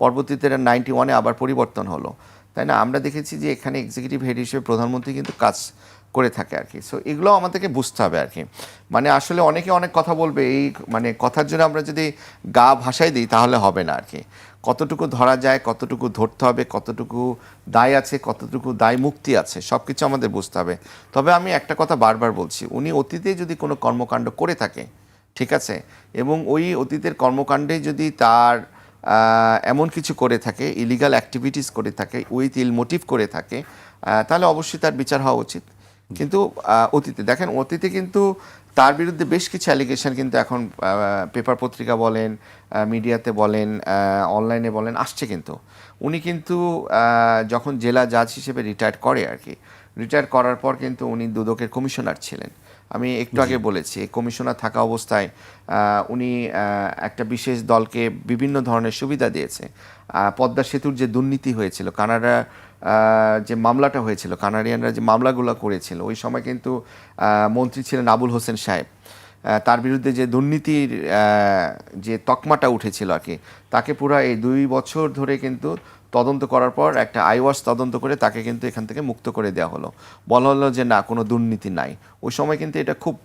পরবর্তীতে 91-এ আবার পরিবর্তন হলো, তাই না? আমরা দেখেছি যে এখানে এক্সিকিউটিভ হেড হিসেবে প্রধানমন্ত্রী কিন্তু কাজ করে থাকে আর কি। সো এগুলো আমাদেরকে বুঝতে হবে আর কি। মানে আসলে অনেকে অনেক কথা বলবে, এই মানে কথার জন্য আমরা যদি গা ভাসাই দিই তাহলে হবে না আর কি। কতটুকু ধরা যায়, কতটুকু ধরতে হবে, কতটুকু দায় আছে, কতটুকু দায় মুক্তি আছে, সব কিছু আমাদের বুঝতে হবে। তবে আমি একটা কথা বারবার বলছি, উনি অতীতে যদি কোনো কর্মকাণ্ড করে থাকে, ঠিক আছে, এবং ওই অতীতের কর্মকাণ্ডে যদি তার এমন কিছু করে থাকে, ইলিগাল অ্যাক্টিভিটিস করে থাকে, উইথ ইল মোটিভ করে থাকে, তাহলে অবশ্যই তার বিচার হওয়া উচিত। কিন্তু অতীতে কিন্তু তার বিরুদ্ধে বেশ কিছু অ্যালিগেশন কিন্তু এখন পেপার পত্রিকা বলেন, মিডিয়াতে বলেন, অনলাইনে বলেন, আসছে। কিন্তু উনি কিন্তু যখন জেলা জাজ হিসেবে রিটায়ার করে আর কি, রিটায়ার করার পর কিন্তু উনি দুদকের কমিশনার ছিলেন। আমি একটু আগে বলেছি, কমিশনার থাকা অবস্থায় উনি একটা বিশেষ দলকে বিভিন্ন ধরনের সুবিধা দিয়েছে। পদ্মা সেতুর যে দুর্নীতি হয়েছিল, কানাডা যে মামলাটা হয়েছিল, কানাডিয়ানরা যে মামলাগুলো করেছিল, ওই সময় কিন্তু মন্ত্রী ছিলেন আবুল হোসেন সাহেব। তার বিরুদ্ধে যে দুর্নীতির যে তকমাটা উঠেছিল আর কি, তাকে পুরো এই 2 বছর ধরে কিন্তু তদন্ত করার পর একটা আইওয়াস তদন্ত করে তাকে কিন্তু এখান থেকে মুক্ত করে দেওয়া হলো। বলা হলো যে না, কোনো দুর্নীতি নাই। ওই সময় কিন্তু এটা খুব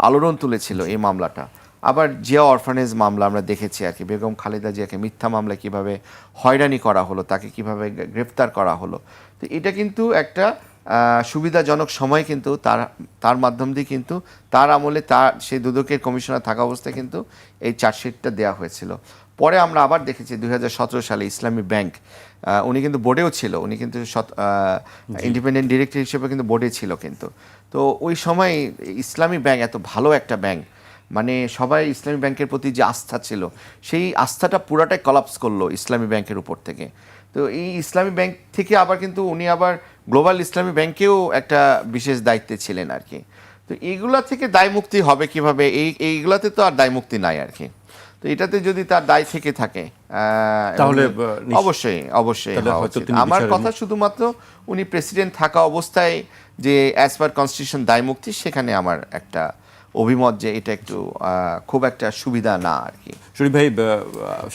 আলোড়ন তুলেছিল এই মামলাটা। আবার জিয়া অরফানেজ মামলা আমরা দেখেছি আর কি, বেগম খালেদা জিয়াকে মিথ্যা মামলায় কিভাবে হয়রানি করা হলো, তাকে কিভাবে গ্রেফতার করা হলো। তো এটা কিন্তু একটা সুবিধাজনক সময় কিন্তু তার মাধ্যম দিয়ে কিন্তু তার আমলে সেই দুদকের কমিশনার থাকা অবস্থায় কিন্তু এই চার্জশিটটা দেওয়া হয়েছিল। পরে আমরা আবার দেখেছি 2017 সালে ইসলামী ব্যাংক, উনি কিন্তু বোর্ডেও ছিল, উনি কিন্তু ইন্ডিপেন্ডেন্ট ডিরেক্টর হিসেবে কিন্তু বোর্ডে ছিল কিন্তু। তো ওই সময় ইসলামী ব্যাংক এত ভালো একটা ব্যাংক, মানে সবাই ইসলামী ব্যাংকের প্রতি যে আস্থা ছিল, সেই আস্থাটা পুরাটাই কলাপস করলো ইসলামী ব্যাংকের উপর থেকে। তো এই ইসলামী ব্যাংক থেকে আবার কিন্তু উনি আবার গ্লোবাল ইসলামী ব্যাংকেও একটা বিশেষ দায়িত্বে ছিলেন আর কি। তো এইগুলা থেকে দায় মুক্তি হবে কিভাবে? এইগুলাতে তো আর দায় মুক্তি নাই আর কি। তো এটাতে যদি তার দায় থেকে থাকে তাহলে অবশ্যই হওয়া উচিত। আমার কথা শুধুমাত্র উনি প্রেসিডেন্ট থাকা অবস্থায় যে অ্যাজ পার কনস্টিটিউশন দায় মুক্তি, সেখানে আমার একটা অভিমত যে এটা একটু খুব একটা সুবিধা না আর কি। শরীফ ভাই,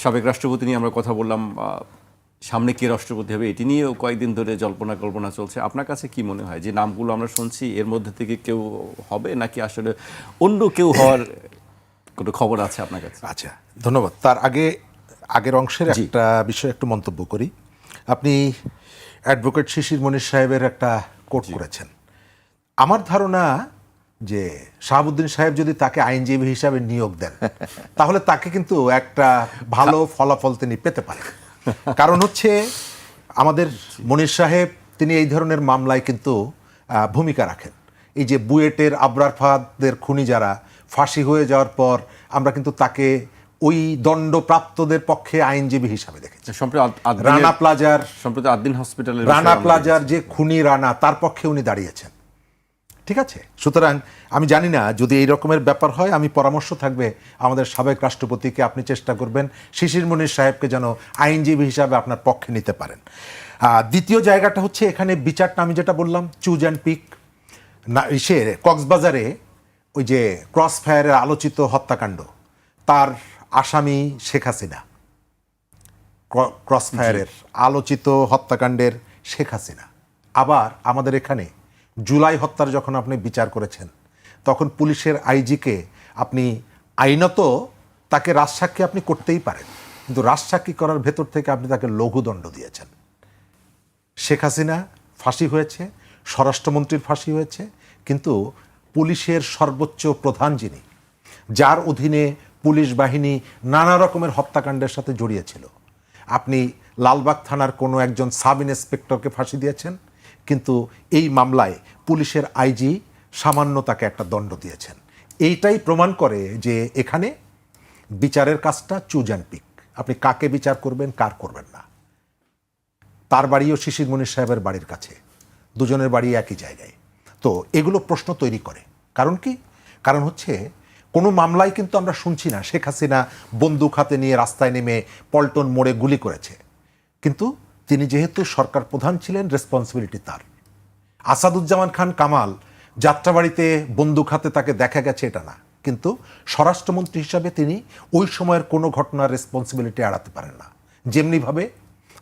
সাবেক রাষ্ট্রপতি নিয়ে আমরা কথা বললাম, সামনে কে রাষ্ট্রপতি হবে এটি নিয়েও কয়েকদিন ধরে জল্পনা কল্পনা চলছে। আপনার কাছে কি মনে হয় যে নামগুলো আমরা শুনছি, এর মধ্যে থেকে কেউ হবে, নাকি আসলে অন্য কেউ হওয়ার কোনো খবর আছে আপনার কাছে? আচ্ছা, ধন্যবাদ। তার আগের অংশের একটা বিষয় একটু মন্তব্য করি। আপনি অ্যাডভোকেট শিশির মনির সাহেবের একটা কোট করেছেন। আমার ধারণা যে শাহাবুদ্দিন সাহেব যদি তাকে আইনজীবী হিসাবে নিয়োগ দেন, তাহলে তাকে কিন্তু একটা ভালো ফলাফল তিনি পেতে পারেন। কারণ হচ্ছে আমাদের মনির সাহেব, তিনি এই ধরনের মামলায় কিন্তু ভূমিকা রাখেন। এই যে বুয়েটের আবরার ফাহাদের খুনি যারা ফাঁসি হয়ে যাওয়ার পর আমরা কিন্তু তাকে ওই দণ্ডপ্রাপ্তদের পক্ষে আইনজীবী হিসাবে দেখেছি। সম্প্রতি আদ্দিন হসপিটালের রানা প্লাজার যে খুনি রানা, তার পক্ষে উনি দাঁড়িয়েছেন। ঠিক আছে, সুতরাং আমি জানি না যদি এই রকমের ব্যাপার হয়, আমি পরামর্শ থাকবে আমাদের সাবেক রাষ্ট্রপতিকে, আপনি চেষ্টা করবেন শিশির মনির সাহেবকে যেন আইনজীবী হিসাবে আপনার পক্ষে নিতে পারেন। দ্বিতীয় জায়গাটা হচ্ছে এখানে বিচারটা আমি যেটা বললাম, চুজ অ্যান্ড পিক। কক্সবাজারে ওই যে ক্রস ফায়ারের আলোচিত হত্যাকাণ্ড, তার আসামি শেখ হাসিনা। ক্রস ফায়ারের আলোচিত হত্যাকাণ্ডের শেখ হাসিনা। আবার আমাদের এখানে জুলাই হত্যার যখন আপনি বিচার করেছেন, তখন পুলিশের আইজিকে আপনি আইনত তাকে রাজসাক্ষী আপনি করতেই পারেন, কিন্তু রাজসাক্ষী করার ভেতর থেকে আপনি তাকে লঘুদণ্ড দিয়েছেন। শেখ হাসিনা ফাঁসি হয়েছে, স্বরাষ্ট্রমন্ত্রীর ফাঁসি হয়েছে, কিন্তু পুলিশের সর্বোচ্চ প্রধান যিনি, যার অধীনে পুলিশ বাহিনী নানা রকমের হত্যাকাণ্ডের সাথে জড়িয়েছিল, আপনি লালবাগ থানার কোনো একজন সাব ইন্সপেক্টরকে ফাঁসি দিয়েছেন, কিন্তু এই মামলায় পুলিশের আইজি সামান্য তাকে একটা দণ্ড দিয়েছেন। এইটাই প্রমাণ করে যে এখানে বিচারের কাজটা চুজ অ্যান্ড পিক, আপনি কাকে বিচার করবেন কার করবেন না। তার বাড়িও শিশির মনির সাহেবের বাড়ির কাছে, দুজনের বাড়ি একই জায়গায়। তো এগুলো প্রশ্ন তৈরি করে। কারণ কি? কারণ হচ্ছে কোনো মামলায় কিন্তু আমরা শুনছি না শেখ হাসিনা বন্দুক হাতে নিয়ে রাস্তায় নেমে পল্টন মোড়ে গুলি করেছে, কিন্তু তিনি যেহেতু সরকার প্রধান ছিলেন, রেসপন্সিবিলিটি তার। আসাদুজ্জামান খান কামাল যাত্রাবাড়িতে বন্দুক হাতে তাকে দেখা গেছে এটা না, কিন্তু স্বরাষ্ট্রমন্ত্রী হিসাবে তিনি ওই সময়ের কোনো ঘটনার রেসপন্সিবিলিটি এড়াতে পারেন না। যেমনিভাবে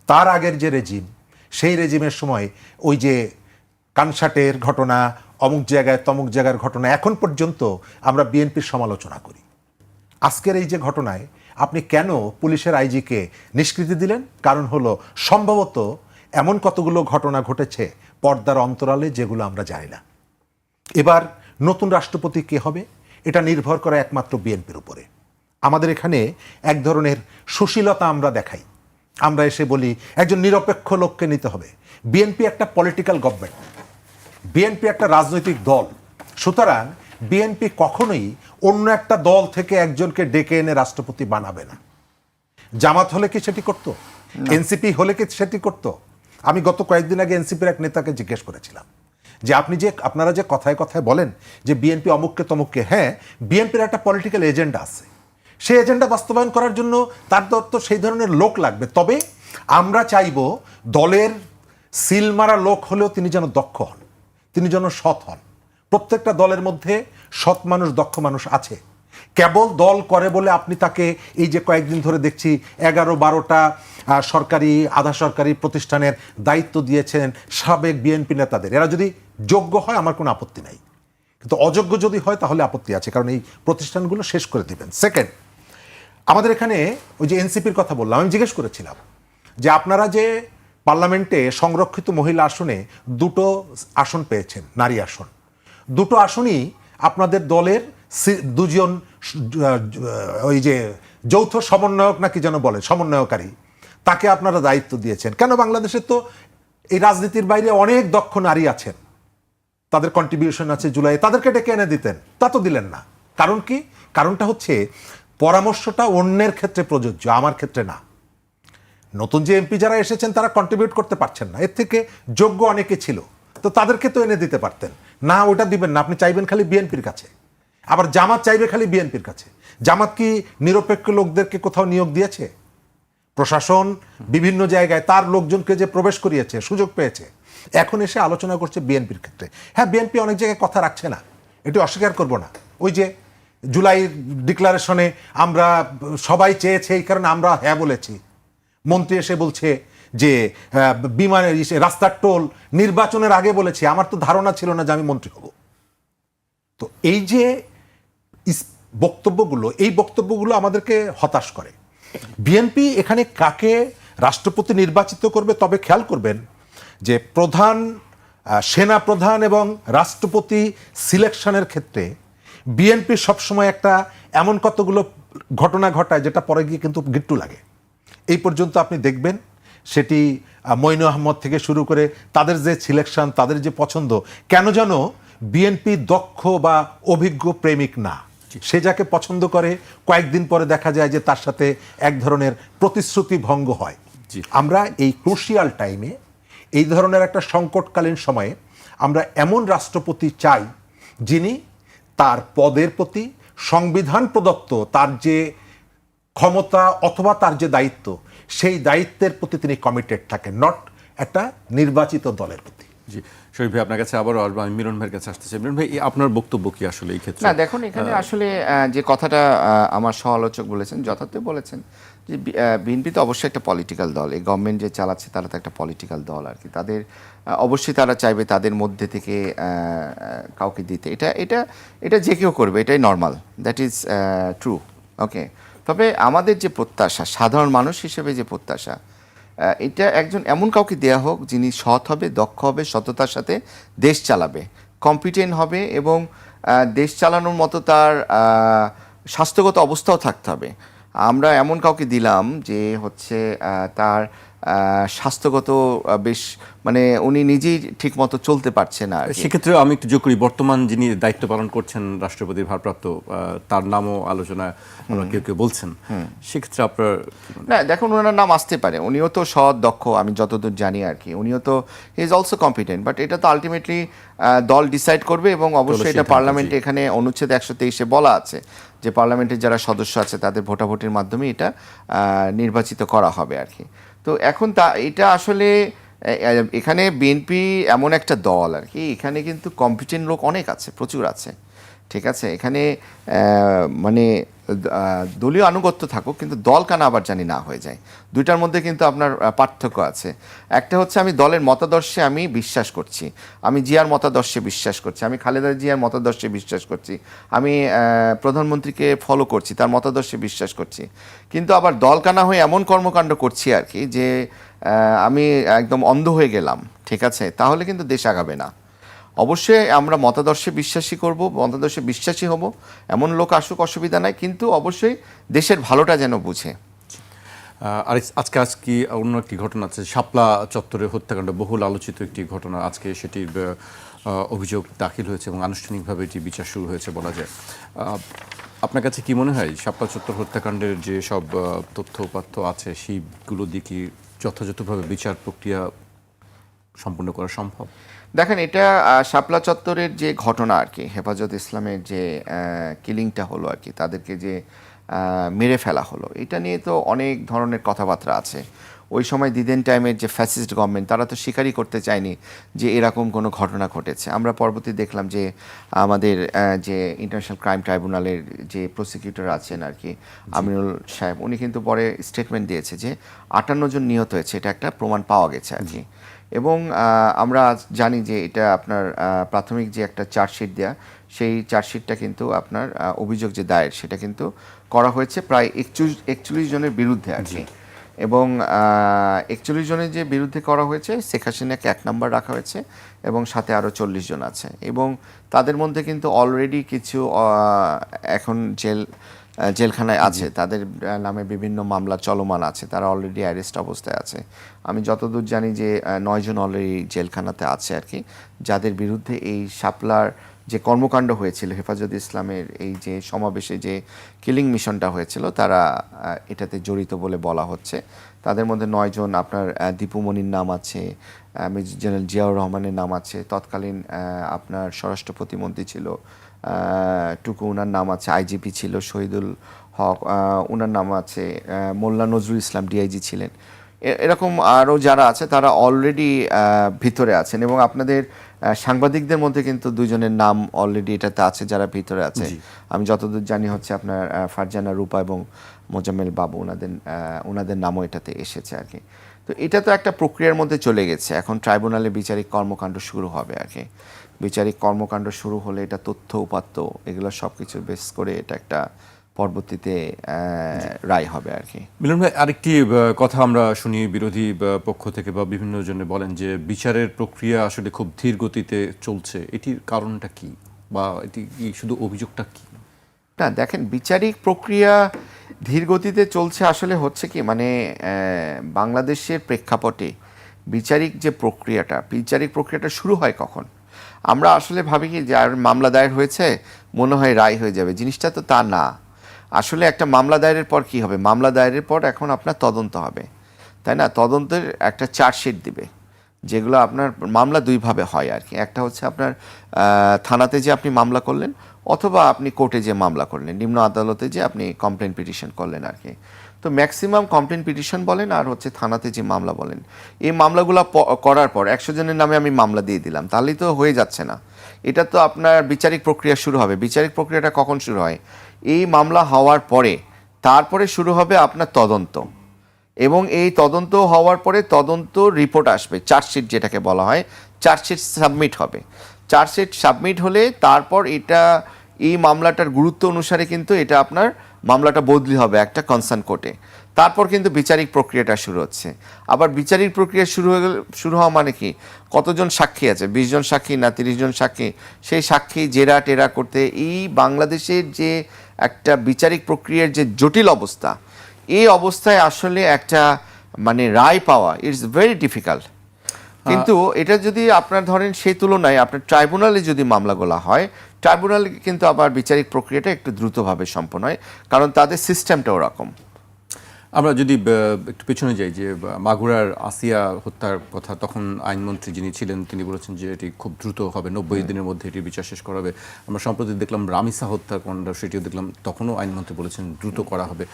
তার আগের যে রেজিম, সেই রেজিমের সময় ওই যে কানসাটের ঘটনা, অমুক জায়গায় তমুক জায়গার ঘটনা, এখন পর্যন্ত আমরা বিএনপির সমালোচনা করি। আজকের এই যে ঘটনায় আপনি কেন পুলিশের আইজিকে নিষ্কৃতি দিলেন? কারণ হলো সম্ভবত এমন কতগুলো ঘটনা ঘটেছে পর্দার অন্তরালে যেগুলো আমরা জানি না। এবার নতুন রাষ্ট্রপতি কে হবে এটা নির্ভর করে একমাত্র বিএনপির উপরে। আমাদের এখানে এক ধরনের সুশীলতা আমরা দেখাই, আমরা এসে বলি একজন নিরপেক্ষ লোককে নিতে হবে। বিএনপি একটা পলিটিক্যাল গভর্নমেন্ট, বিএনপি একটা রাজনৈতিক দল, সুতরাং বিএনপি কখনোই অন্য একটা দল থেকে একজনকে ডেকে এনে রাষ্ট্রপতি বানাবে না। জামাত হলে কি সেটি করতো? এনসিপি হলে কি সেটি করতো? আমি গত কয়েকদিন আগে এনসিপির এক নেতাকে জিজ্ঞেস করেছিলাম যে আপনারা যে কথায় কথায় বলেন যে বিএনপি অমুককে তমুককে, হ্যাঁ, বিএনপির একটা পলিটিক্যাল এজেন্ডা আছে, সেই এজেন্ডা বাস্তবায়ন করার জন্য তার তো সেই ধরনের লোক লাগবে। তবে আমরা চাইব দলের সিল মারা লোক হলেও তিনি যেন দক্ষ হন, তিনি যেন সৎ হন। প্রত্যেকটা দলের মধ্যে সৎ মানুষ, দক্ষ মানুষ আছে। কেবল দল করে বলে আপনি তাকে এই যে কয়েকদিন ধরে দেখছি 11-12টা সরকারি আধা সরকারি প্রতিষ্ঠানের দায়িত্ব দিয়েছেন সাবেক বিএনপি নেতাদের। এরা যদি যোগ্য হয় আমার কোনো আপত্তি নাই, কিন্তু অযোগ্য যদি হয় তাহলে আপত্তি আছে, কারণ এই প্রতিষ্ঠানগুলো শেষ করে দিবেন। সেকেন্ড, আমাদের এখানে ওই যে এনসিপির কথা বললাম, আমি জিজ্ঞেস করেছিলাম যে আপনারা যে পার্লামেন্টে সংরক্ষিত মহিলা আসনে 2টো আসন পেয়েছেন, নারী আসন, 2টো আসনই আপনাদের দলের 2জন ওই যে যৌথ সমন্বয়ক নাকি যেন বলে, সমন্বয়কারী, তাকে আপনারা দায়িত্ব দিয়েছেন। কেন? বাংলাদেশে তো এই রাজনীতির বাইরে অনেক দক্ষ নারী আছেন, তাদের কন্ট্রিবিউশন আছে জুলাই, তাদেরকে ডেকে এনে দিতেন, তা তো দিলেন না। কারণ কি? কারণটা হচ্ছে পরামর্শটা অন্যের ক্ষেত্রে প্রযোজ্য, আমার ক্ষেত্রে না। নতুন যে এমপি যারা এসেছেন তারা কন্ট্রিবিউট করতে পারছেন না, এর থেকে যোগ্য অনেকে ছিল, তো তাদেরকে তো এনে দিতে পারতেন না। ওটা দিবেন না, আপনি চাইবেন খালি বিএনপির কাছে। আবার জামাত চাইবে খালি বিএনপির কাছে। জামাত কি নিরপেক্ষ লোকদেরকে কোথাও নিয়োগ দিয়েছে? প্রশাসন বিভিন্ন জায়গায় তার লোকজনকে যে প্রবেশ করিয়েছে, সুযোগ পেয়েছে, এখন এসে আলোচনা করছে বিএনপির ক্ষেত্রে। হ্যাঁ, বিএনপি অনেক জায়গায় কথা রাখছে না, এটি অস্বীকার করব না। ওই যে জুলাই ডিক্লারেশনে আমরা সবাই চেয়েছে, এই কারণে আমরা হ্যাঁ বলেছি। মন্ত্রী এসে বলছে যে বিমানের রাস্তার টোল নির্বাচনের আগে বলেছি, আমার তো ধারণা ছিল না যে আমি মন্ত্রী হব। তো এই যে বক্তব্যগুলো, এই বক্তব্যগুলো আমাদেরকে হতাশ করে। বিএনপি এখানে কাকে রাষ্ট্রপতি নির্বাচিত করবে, তবে খেয়াল করবেন যে প্রধান, সেনা প্রধান এবং রাষ্ট্রপতি সিলেকশনের ক্ষেত্রে বিএনপি সবসময় একটা এমন কতগুলো ঘটনা ঘটায় যেটা পরে গিয়ে কিন্তু গিট্টু লাগে। এই পর্যন্ত আপনি দেখবেন সেটি মঈন আহমদ থেকে শুরু করে তাদের যে সিলেকশন, তাদের যে পছন্দ, কেন যেন বিএনপি দক্ষ বা অভিজ্ঞ প্রেমিক না। সে যাকে পছন্দ করে কয়েকদিন পরে দেখা যায় যে তার সাথে এক ধরনের প্রতিশ্রুতি ভঙ্গ হয়। আমরা এই ক্রুশিয়াল টাইমে, এই ধরনের একটা সংকটকালীন সময়ে আমরা এমন রাষ্ট্রপতি চাই যিনি তার পদের প্রতি সংবিধান প্রদত্ত তার যে ক্ষমতা অথবা তার যে দায়িত্ব, সেই দায়িত্বের প্রতি তিনি কমিটেড থাকেন, নট একটা নির্বাচিত দলের প্রতি। জি, শরীফ ভাই আপনার কাছে আবারও আসবো, আমি মিলন ভাইয়ের কাছে আসতে চাই। মিলন ভাই, আপনার বক্তব্য কি আসলে এই ক্ষেত্রে? না, দেখুন এখানে আসলে যে কথাটা আমার সমালোচক বলেছেন, যথার্থ বলেছেন যে বিএনপি তো অবশ্যই একটা পলিটিক্যাল দল, এই গভর্নমেন্ট যে চালাচ্ছে তারা তো একটা পলিটিক্যাল দল আর কি। তাদের অবশ্যই তারা চাইবে তাদের মধ্যে থেকে কাউকে দিতে। এটা যে কেউ করবে, এটাই নর্মাল, দ্যাট ইজ ট্রু। ওকে, তবে আমাদের যে প্রত্যাশা, সাধারণ মানুষ হিসেবে যে প্রত্যাশা, এটা একজন এমন কাউকে দেয়া হোক যিনি সৎ হবে, দক্ষ হবে, সততার সাথে দেশ চালাবে, কম্পিটেন্ট হবে এবং দেশ চালানোর মতো তার স্বাস্থ্যগত অবস্থাও থাকতে হবে। আমরা এমন কাউকে দিলাম যে হচ্ছে তার স্বাস্থ্যগত বেশ মানে উনি নিজেই ঠিকমতো চলতে পারছে না আর কি। সেক্ষেত্রে আমি একটু যোগ করি, বর্তমান যিনি দায়িত্ব পালন করছেন রাষ্ট্রপতির ভারপ্রাপ্ত, তার নামও আলোচনায় আমরা কেউ কেউ বলছেন, সেক্ষেত্রে আপনার না দেখুন, ওনার নাম আসতে পারে, উনিও তো সৎ দক্ষ, আমি যতদূর জানি আর কি, উনিও তো he is also competent, but এটা তো আলটিমেটলি দল ডিসাইড করবে এবং অবশ্যই এটা পার্লামেন্টে, এখানে অনুচ্ছেদ 123-এ বলা আছে যে পার্লামেন্টের যারা সদস্য আছে তাদের ভোটাভুটির মাধ্যমে এটা নির্বাচিত করা হবে আর কি। তো এখন এটা আসলে এখানে বিএনপি এমন একটা দল আর কি, এখানে কিন্তু কম্পিটেন্ট লোক অনেক আছে, প্রচুর আছে, ঠিক আছে। এখানে মানে দলীয় আনুগত্য থাকুক কিন্তু দল কানা আবার জানি না হয়ে যায়, দুইটার মধ্যে কিন্তু আপনার পার্থক্য আছে। একটা হচ্ছে আমি দলের মতাদর্শে আমি বিশ্বাস করছি, আমি জিয়ার মতাদর্শে বিশ্বাস করছি, আমি খালেদা জিয়ার মতাদর্শে বিশ্বাস করছি, আমি প্রধানমন্ত্রীকে ফলো করছি, তার মতাদর্শে বিশ্বাস করছি, কিন্তু আবার দল কানা হয়ে এমন কর্মকাণ্ড করছি আর কি যে আমি একদম অন্ধ হয়ে গেলাম, ঠিক আছে, তাহলে কিন্তু দেশ আগাবে না। অবশ্যই আমরা মতাদর্শে বিশ্বাসী করব, মতাদর্শে বিশ্বাসী হব, এমন লোক আসুক, অসুবিধা নাই, কিন্তু অবশ্যই দেশের ভালোটা যেন বুঝে। আর আজকে অন্য একটি ঘটনা আছে, শাপলা চত্বরে হত্যাকাণ্ড, বহুল আলোচিত একটি ঘটনা, আজকে সেটির অভিযোগ দাখিল হয়েছে এবং আনুষ্ঠানিকভাবে এটি বিচার শুরু হয়েছে বলা যায়। আপনার কাছে কি মনে হয় শাপলা চত্বর হত্যাকাণ্ডের যে সব তথ্য উপাত্ত আছে সেইগুলো দিয়ে কি যথাযথভাবে বিচার প্রক্রিয়া সম্পূর্ণ করা সম্ভব? দেখেন, এটা শাপলা চত্বরের যে ঘটনা আর কি, হেফাজত ইসলামের যে কিলিংটা হলো আর কি, তাদেরকে যে মেরে ফেলা হলো, এটা নিয়ে তো অনেক ধরনের কথাবার্তা আছে। ওই সময় দিদেন টাইমের যে ফ্যাসিস্ট গভর্নমেন্ট, তারা তো স্বীকারই করতে চায়নি যে এরকম কোনো ঘটনা ঘটেছে। আমরা পরবর্তী দেখলাম যে আমাদের যে ইন্টারন্যাশনাল ক্রাইম ট্রাইব্যুনালের যে প্রসিকিউটর আছেন আর কি, আমিনুল সাহেব, উনি কিন্তু পরে স্টেটমেন্ট দিয়েছে যে 58 জন নিহত হয়েছে, এটা একটা প্রমাণ পাওয়া গেছে আর কি। এবং আমরা জানি যে এটা আপনার প্রাথমিক যে একটা চার্জশিট দেয়া, সেই চার্জশিটটা কিন্তু আপনার অভিযোগ যে দায়ের সেটা কিন্তু করা হয়েছে প্রায় 41 জনের বিরুদ্ধে আর কি। এবং 41 জনের যে বিরুদ্ধে করা হয়েছে, শেখ হাসিনাকে 1 নম্বর রাখা হয়েছে এবং সাথে আরও 40 জন আছে, এবং তাদের মধ্যে কিন্তু অলরেডি কিছু এখন জেলখানায় আছে, তাদের নামে বিভিন্ন মামলা চলমান আছে, তারা অলরেডি অ্যারেস্ট অবস্থায় আছে। আমি যতদূর জানি যে 9 জন অলরেডি জেলখানাতে আছে আর কি, যাদের বিরুদ্ধে এই শাপলার যে কর্মকাণ্ড হয়েছিল, হেফাজত ইসলামের এই যে সমাবেশে যে কিলিং মিশনটা হয়েছিল, তারা এটাতে জড়িত বলে বলা হচ্ছে। তাদের মধ্যে 9 জন আপনার দীপুমণির নাম আছে, মেজর জেনারেল জিয়াউর রহমানের নাম আছে, তৎকালীন আপনার স্বরাষ্ট্র প্রতিমন্ত্রী ছিল টুকু, ওনার নাম আছে, আইজিপি ছিল শহীদুল হক, ওনার নাম আছে, মোল্লা নজরুল ইসলাম ডিআইজি ছিলেন, এরকম আরও যারা আছে তারা অলরেডি ভিতরে আছেন। এবং আপনাদের সাংবাদিকদের মধ্যে কিন্তু 2 জনের নাম অলরেডি এটাতে আছে যারা ভিতরে আছে। আমি যতদূর জানি হচ্ছে আপনার ফারজানা রূপা এবং মোজাম্মেল বাবু, ওনাদের নামও এটাতে এসেছে আর কি। তো এটা তো একটা প্রক্রিয়ার মধ্যে চলে গেছে, এখন ট্রাইব্যুনালে বিচারিক কর্মকাণ্ড শুরু হবে আর কি। বিচারিক কর্মকাণ্ড শুরু হলে এটা তথ্য উপাত্ত এগুলো সব কিছু বেস করে এটা একটা পরবর্তীতে রায় হবে আর কি। মিলন ভাই, আরেকটি কথা আমরা শুনি বিরোধী পক্ষ থেকে বা বিভিন্ন জনে বলেন যে বিচারের প্রক্রিয়া আসলে খুব ধীর গতিতে চলছে, এটির কারণটা কি, বা এটি কি শুধু অভিযোগটা কি? না দেখেন, বিচারিক প্রক্রিয়া ধীর গতিতে চলছে আসলে হচ্ছে কি, মানে বাংলাদেশের প্রেক্ষাপটে বিচারিক প্রক্রিয়াটা শুরু হয় কখন? আমরা আসলে ভাবি কি যে আর মামলা দায়ের হয়েছে মনে হয় রায় হয়ে যাবে, জিনিসটা তো তা না। আসলে একটা মামলা দায়েরের পর কি হবে, মামলা দায়েরের পর এখন আপনার তদন্ত হবে, তাই না? তদন্তের একটা চার্জশিট দিবে, যেগুলো আপনার মামলা 2 ভাবে হয় আর কি। একটা হচ্ছে আপনার থানাতে যে আপনি মামলা করলেন, অথবা আপনি কোর্টে যে মামলা করলেন, নিম্ন আদালতে যে আপনি কমপ্লেন পিটিশন করলেন আর কি। তো ম্যাক্সিমাম কমপ্লেন পিটিশন বলেন আর হচ্ছে থানাতে যে মামলা বলেন, এই মামলাগুলো করার পর 100 জনের নামে আমি মামলা দিয়ে দিলাম, তাহলেই তো হয়ে যাচ্ছে না। এটা তো আপনার বিচারিক প্রক্রিয়া শুরু হবে। বিচারিক প্রক্রিয়াটা কখন শুরু হয়? এই মামলা হওয়ার পরে তারপরে শুরু হবে আপনার তদন্ত, এবং এই তদন্ত হওয়ার পরে তদন্ত রিপোর্ট আসবে, চার্জশিট যেটাকে বলা হয়, চার্জশিট সাবমিট হবে। চার্জশিট সাবমিট হলে তারপর এটা এই মামলাটার গুরুত্ব অনুসারে কিন্তু এটা আপনার মামলাটা বদলি হবে একটা কনসার্ন কোর্টে, তারপর কিন্তু বিচারিক প্রক্রিয়াটা শুরু হচ্ছে। আবার বিচারিক প্রক্রিয়া শুরু হওয়া মানে কি, কতজন সাক্ষী আছে, 20 জন সাক্ষী না 30 জন সাক্ষী, সেই সাক্ষী জেরা টেরা করতে এই বাংলাদেশের যে একটা বিচারিক প্রক্রিয়ার যে জটিল অবস্থা, এই অবস্থায় আসলে একটা মানে রায় পাওয়া ইটস ভেরি ডিফিকাল্ট। কিন্তু এটা যদি আপনার ধরেন সেই তুলনায় আপনার ট্রাইব্যুনালে যদি মামলাগুলো হয়, ট্রাইব্যুনালে কিন্তু আবার বিচারিক প্রক্রিয়াটা একটু দ্রুতভাবে সম্পন্ন হয়, কারণ তাদের সিস্টেমটা ওরকম। আমরা যদি একটু পেছনে যাই, যে মাগুরার আসিয়া হত্যার কথা, তখন আইনমন্ত্রী যিনি ছিলেন তিনি বলেছেন যে এটি খুব দ্রুত হবে, 90 দিনের মধ্যে এটি বিচার শেষ করা হবে। আমরা সম্প্রতি দেখলাম রামিসা হত্যাকাণ্ড, সেটিও দেখলাম তখনও আইনমন্ত্রী বলেছেন দ্রুত করা হবে।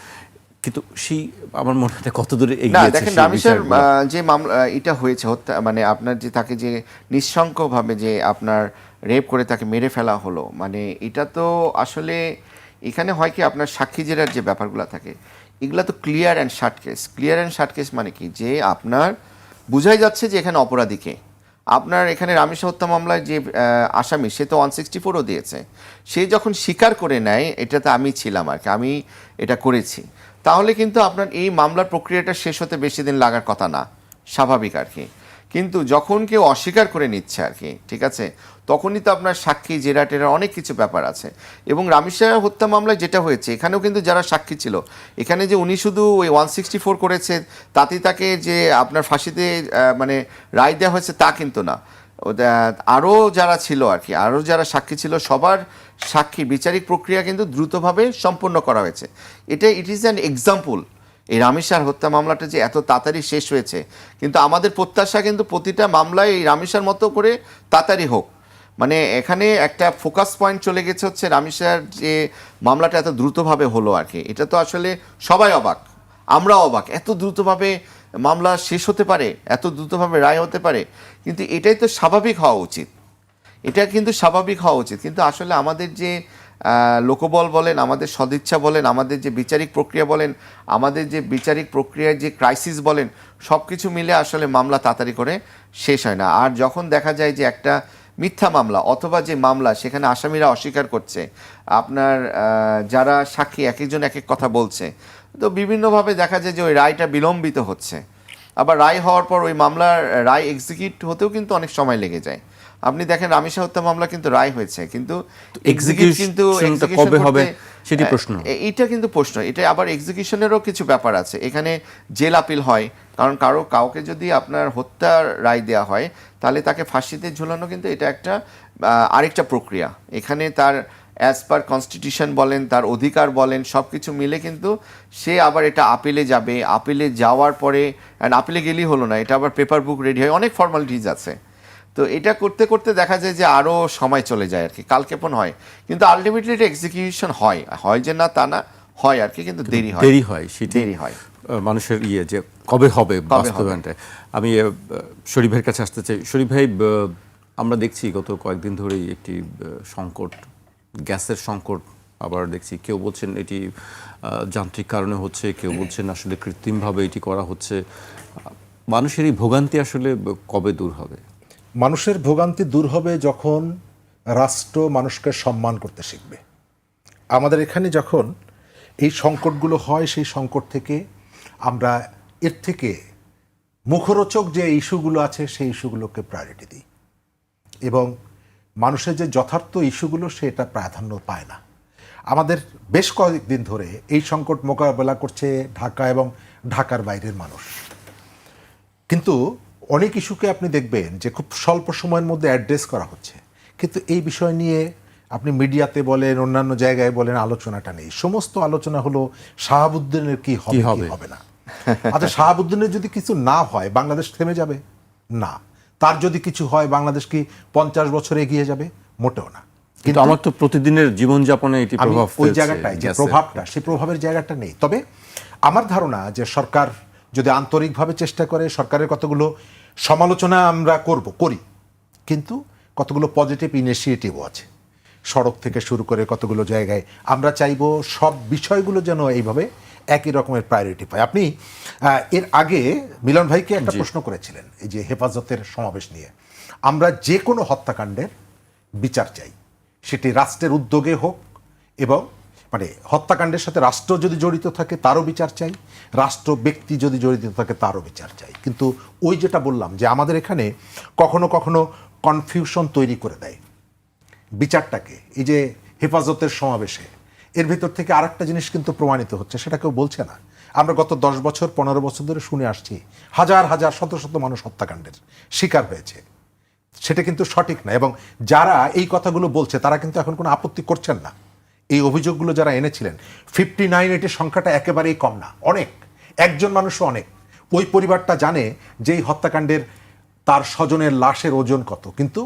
কিন্তু সেই আমার মনে হয় কত দূরে না এগিয়েছে দেখেন, সেই রামিসার বিচারগুলো? যে মামলা এটা হয়েছে হত্যা, মানে আপনার যে তাকে যে নিঃশঙ্কভাবে যে আপনার রেপ করে তাকে মেরে ফেলা হলো, মানে এটা তো আসলে এখানে হয় কি, আপনার সাক্ষী জেরার যে ব্যাপারগুলো থাকে এগুলা তো clear and shirt case. Clear and shirt case মানে কি, যে আপনার বোঝাই যাচ্ছে যে এখানে অপরাধীকে। আপনার এখানে রামিসা হত্যা মামলায় যে আসামি, সে তো 164ও দিয়েছে, সে যখন স্বীকার করে নেয় এটাতে আমি ছিলাম আর কি, আমি এটা করেছি, তাহলে কিন্তু আপনার এই মামলার প্রক্রিয়াটা শেষ হতে বেশি দিন লাগার কথা না, স্বাভাবিক আর কি। কিন্তু যখন কেউ অস্বীকার করে নিচ্ছে আর কি, ঠিক আছে, তখনই তো আপনার সাক্ষী জেরা টেরা অনেক কিছু ব্যাপার আছে। এবং রামিসা হত্যা মামলায় যেটা হয়েছে, এখানেও কিন্তু যারা সাক্ষী ছিল, এখানে যে উনি শুধু ওই 164 করেছে তাতেই তাকে যে আপনার ফাঁসিতে মানে রায় দেওয়া হয়েছে তা কিন্তু না, আরও যারা ছিল আর কি, আরও যারা সাক্ষী ছিল সবার সাক্ষী বিচারিক প্রক্রিয়া কিন্তু দ্রুতভাবে সম্পন্ন করা হয়েছে। It is an example. এই রামিসার হত্যা মামলাটা যে এত তাড়াতাড়ি শেষ হয়েছে, কিন্তু আমাদের প্রত্যাশা কিন্তু প্রতিটা মামলায় এই রামিসার মতো করে তাড়াতাড়ি হোক। মানে এখানে একটা ফোকাস পয়েন্ট চলে গেছে হচ্ছে রামিসার যে মামলাটা এত দ্রুতভাবে হলো আর কি, এটা তো আসলে সবাই অবাক, আমরা অবাক, এত দ্রুতভাবে মামলা শেষ হতে পারে, এত দ্রুতভাবে রায় হতে পারে। কিন্তু এটাই তো স্বাভাবিক হওয়া উচিত, এটা কিন্তু স্বাভাবিক হওয়া উচিত। কিন্তু আসলে আমাদের যে লোকবল বলেন, আমাদের সদিচ্ছা বলেন, আমাদের যে বিচারিক প্রক্রিয়া বলেন, আমাদের যে বিচারিক প্রক্রিয়ার যে ক্রাইসিস বলেন, সব কিছু মিলে আসলে মামলা তাড়াতাড়ি করে শেষ হয় না। আর যখন দেখা যায় যে একটা মিথ্যা মামলা অথবা যে মামলা, সেখানে আসামিরা অস্বীকার করছে, আপনার যারা সাক্ষী এক একজন এক এক কথা বলছে, তো বিভিন্নভাবে দেখা যায় যে ওই রায়টা বিলম্বিত হচ্ছে। আবার রায় হওয়ার পর ওই মামলার রায় এক্সিকিউট হতেও কিন্তু অনেক সময় লেগে যায়। আপনি দেখেন রামিসা হত্যা মামলা কিন্তু রায় হয়েছে, কিন্তু এক্সিকিউশনটা কবে হবে সেটি প্রশ্ন। এটা কিন্তু প্রশ্ন, এটা আবার এক্সিকিউশনেরও কিছু ব্যাপার আছে। এখানে জেল আপিল হয়, কারণ কাউকে যদি আপনার হত্যার রায় দেওয়া হয় তাহলে তাকে ফাঁসিতে ঝুলানো কিন্তু এটা একটা আরেকটা প্রক্রিয়া। এখানে তার অ্যাজ পার কনস্টিটিউশন বলেন, তার অধিকার বলেন, সব কিছু মিলে কিন্তু সে আবার এটা আপিলে যাবে, আপিলে যাওয়ার পরে আপিলে গেলেই হলো না, এটা আবার পেপার বুক রেডি হয়, অনেক ফর্মালিটিজ আছে। তো এটা করতে করতে দেখা যায় যে আরও সময় চলে যায় আর কি, কালক্ষেপণ হয়, কিন্তু আলটিমেটলি এটা এক্সিকিউশন হয় যে না তা না, হয় আর কি, কিন্তু দেরি হয় সেটি দেরি হয় মানুষের যে কবে হবে বাস্তবায়নটা। আমি শরীফ ভাইয়ের কাছে আসতে চাই। শরীফ ভাই, আমরা দেখছি গত কয়েকদিন ধরেই একটি সংকট, গ্যাসের সংকট, আবার দেখছি কেউ বলছেন এটি যান্ত্রিক কারণে হচ্ছে, কেউ বলছেন আসলে কৃত্রিমভাবে এটি করা হচ্ছে। মানুষের এই ভোগান্তি আসলে কবে দূর হবে? মানুষের ভোগান্তি দূর হবে যখন রাষ্ট্র মানুষকে সম্মান করতে শিখবে। আমাদের এখানে যখন এই সংকটগুলো হয়, সেই সংকট থেকে আমরা এর থেকে মুখরোচক যে ইস্যুগুলো আছে সেই ইস্যুগুলোকে প্রায়োরিটি দিই, এবং মানুষের যে যথার্থ ইস্যুগুলো সেটা প্রাধান্য পায় না। আমাদের বেশ কয়েকদিন ধরে এই সংকট মোকাবেলা করছে ঢাকা এবং ঢাকার বাইরের মানুষ, কিন্তু অনেক ইস্যুকে আপনি দেখবেন যে খুব স্বল্প সময়ের মধ্যে অ্যাড্রেস করা হচ্ছে, কিন্তু এই বিষয় নিয়ে আপনি মিডিয়াতে বলেন, অন্যান্য জায়গায় বলেন, আলোচনাটা নেই। সমস্ত আলোচনা হলো শাহাবুদ্দিনের কি হবে কি হবে না। আচ্ছা, শাহাবুদ্দিনের যদি কিছু না হয় বাংলাদেশ থেমে যাবে? না। তার যদি কিছু হয় বাংলাদেশ কি 50 বছর এগিয়ে যাবে? মোটেও না। কিন্তু আমার তো প্রতিদিনের জীবনযাপনে এটি প্রভাব ফেলছে। ওই জায়গাটায় যে প্রভাবটা, সেই প্রভাবের জায়গাটা নেই। তবে আমার ধারণা যে সরকার যদি আন্তরিকভাবে চেষ্টা করে, সরকারের কতগুলো সমালোচনা আমরা করি, কিন্তু কতগুলো পজিটিভ ইনিশিয়েটিভও আছে। সড়ক থেকে শুরু করে কতগুলো জায়গায় আমরা চাইব সব বিষয়গুলো যেন এইভাবে একই রকমের প্রায়োরিটি পায়। আপনি এর আগে মিলন ভাইকে একটা প্রশ্ন করেছিলেন এই যে হেফাজতের সমাবেশ নিয়ে। আমরা যে কোনো হত্যাকাণ্ডের বিচার চাই, সেটি রাষ্ট্রের উদ্যোগে হোক এবং মানে হত্যাকাণ্ডের সাথে রাষ্ট্র যদি জড়িত থাকে তারও বিচার চাই, রাষ্ট্র ব্যক্তি যদি জড়িত থাকে তারও বিচার চাই। কিন্তু ওই যেটা বললাম যে আমাদের এখানে কখনো কখনো কনফিউশন তৈরি করে দেয় বিচারটাকে। এই যে হেফাজতের সমাবেশে এর ভিতর থেকে আরেকটা জিনিস কিন্তু প্রমাণিত হচ্ছে, সেটা কেউ বলছে না। আমরা গত 10 বছর 15 বছর ধরে শুনে আসছি হাজার হাজার শত শত মানুষ হত্যাকাণ্ডের শিকার হয়েছে, সেটা কিন্তু সঠিক না। এবং যারা এই কথাগুলো বলছে তারা কিন্তু এখন কোনো আপত্তি করছেন না। এই অভিযোগগুলো যারা এনেছিলেন 59, এটির সংখ্যাটা একেবারেই কম না, অনেক, একজন মানুষও অনেক। ওই পরিবারটা জানে যে এই হত্যাকাণ্ডের তার স্বজনের লাশের ওজন কত, কিন্তু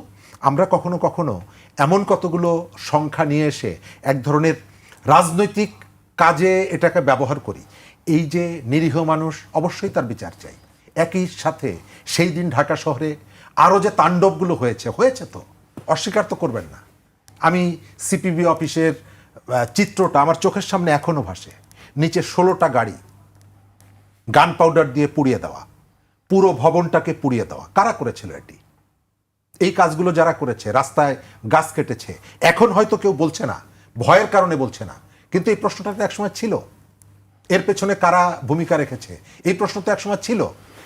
আমরা কখনো কখনো এমন কতগুলো সংখ্যা নিয়ে এসে এক ধরনের রাজনৈতিক কাজে এটাকে ব্যবহার করি। এই যে নিরীহ মানুষ, অবশ্যই তার বিচার চাই। একই সাথে সেই দিন ঢাকা শহরে আরও যে তাণ্ডবগুলো হয়েছে তো অস্বীকার তো করবেন না। আমি সিপিবি অফিসের চিত্রটা আমার চোখের সামনে এখনো ভাসে। নিচে 16টা গাড়ি গান পাউডার দিয়ে পুড়িয়ে দেওয়া, পুরো ভবনটাকে পুড়িয়ে দেওয়া। কারা করেছিল এটি? এই কাজগুলো যারা করেছে, রাস্তায় গাছ কেটেছে, এখন হয়তো কেউ বলছে না, ভয়ের কারণে বলছে না, কিন্তু এই প্রশ্নটা তো একসময় ছিল। এর পেছনে কারা ভূমিকা রেখেছে এই প্রশ্ন তো একসময় ছিল।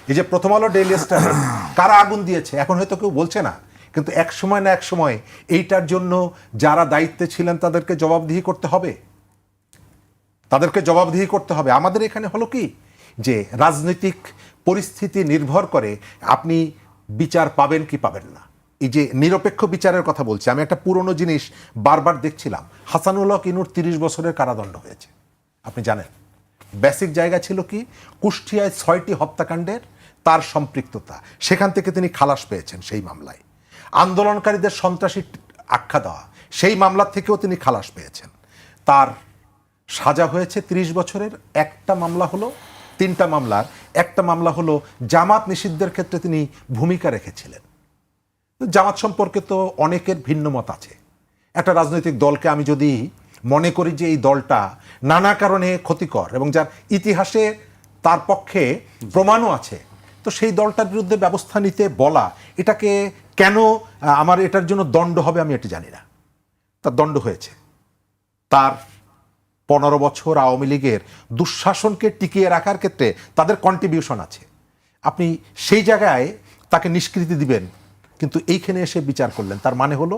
এই যে প্রথম আলো ডেইলি স্টারে কারা আগুন দিয়েছে এখন হয়তো কেউ বলছে না, কিন্তু এক সময় না এক সময় এইটার জন্য যারা দায়িত্বে ছিলেন তাদেরকে জবাবদিহি করতে হবে, তাদেরকে জবাবদিহি করতে হবে। আমাদের এখানে হলো কি যে রাজনৈতিক পরিস্থিতি নির্ভর করে আপনি বিচার পাবেন কি পাবেন না। এই যে নিরপেক্ষ বিচারের কথা বলছি, আমি একটা পুরনো জিনিস বারবার দেখছিলাম। হাসানুল হক ইনুর 30 বছরের কারাদণ্ড হয়েছে, আপনি জানেন। বেসিক জায়গা ছিল কি, কুষ্টিয়ায় 6টি হত্যাকাণ্ডের তার সম্পৃক্ততা, সেখান থেকে তিনি খালাস পেয়েছেন সেই মামলায়। আন্দোলনকারীদের সন্ত্রাসী আখ্যা দেওয়া, সেই মামলা থেকেও তিনি খালাস পেয়েছেন। তার সাজা হয়েছে 30 বছরের। একটা মামলা হলো, 3টা মামলার একটা মামলা হলো জামাত নিষিদ্ধের ক্ষেত্রে তিনি ভূমিকা রেখেছিলেন। জামাত সম্পর্কে তো অনেকের ভিন্ন মত আছে। একটা রাজনৈতিক দলকে আমি যদি মনে করি যে এই দলটা নানা কারণে ক্ষতিকর এবং যার ইতিহাসে তার পক্ষে প্রমাণও আছে, তো সেই দলটার বিরুদ্ধে ব্যবস্থা নিতে বলা, এটাকে কেন আমার এটার জন্য দণ্ড হবে আমি এটা জানি না। তার দণ্ড হয়েছে। তার 15 বছর আওয়ামী লীগের দুঃশাসনকে টিকিয়ে রাখার ক্ষেত্রে তাদের কন্ট্রিবিউশন আছে। আপনি সেই জায়গায় তাকে নিষ্কৃতি দিবেন, কিন্তু এইখানে এসে বিচার করলেন, তার মানে হলো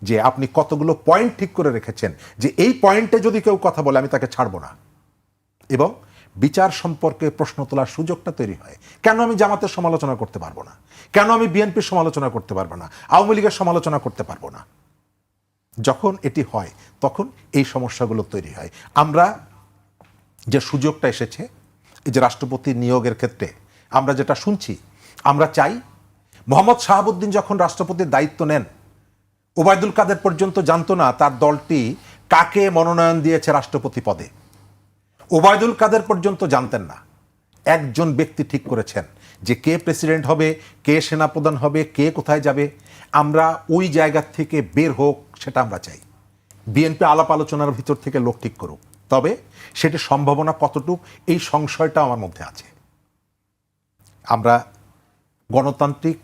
যে আপনি কতগুলো পয়েন্ট ঠিক করে রেখেছেন যে এই পয়েন্টে যদি কেউ কথা বলে আমি তাকে ছাড়বো না, এবং বিচার সম্পর্কে প্রশ্ন তোলার সুযোগটা তৈরি হয়। কেন আমি জামাতের সমালোচনা করতে পারবো না? কেন আমি বিএনপির সমালোচনা করতে পারবো না? আওয়ামী লীগের সমালোচনা করতে পারবো না? যখন এটি হয় তখন এই সমস্যাগুলো তৈরি হয়। আমরা যে সুযোগটা এসেছে এই যে রাষ্ট্রপতি নিয়োগের ক্ষেত্রে আমরা যেটা শুনছি, আমরা চাই মোহাম্মদ শাহাবুদ্দিন যখন রাষ্ট্রপতির দায়িত্ব নেন, ওবায়দুল কাদের পর্যন্ত জানতো না তার দলটি কাকে মনোনয়ন দিয়েছে রাষ্ট্রপতি পদে। ওবায়দুল কাদের পর্যন্ত জানতেন না। একজন ব্যক্তি ঠিক করেছেন যে কে প্রেসিডেন্ট হবে, কে সেনাপ্রধান হবে, কে কোথায় যাবে। আমরা ওই জায়গা থেকে বের হোক, সেটা আমরা চাই। বিএনপি আলাপ আলোচনার ভিতর থেকে লোক ঠিক করুক, তবে সেটি সম্ভাবনা কতটুক এই সংশয়টা আমার মধ্যে আছে। আমরা গণতান্ত্রিক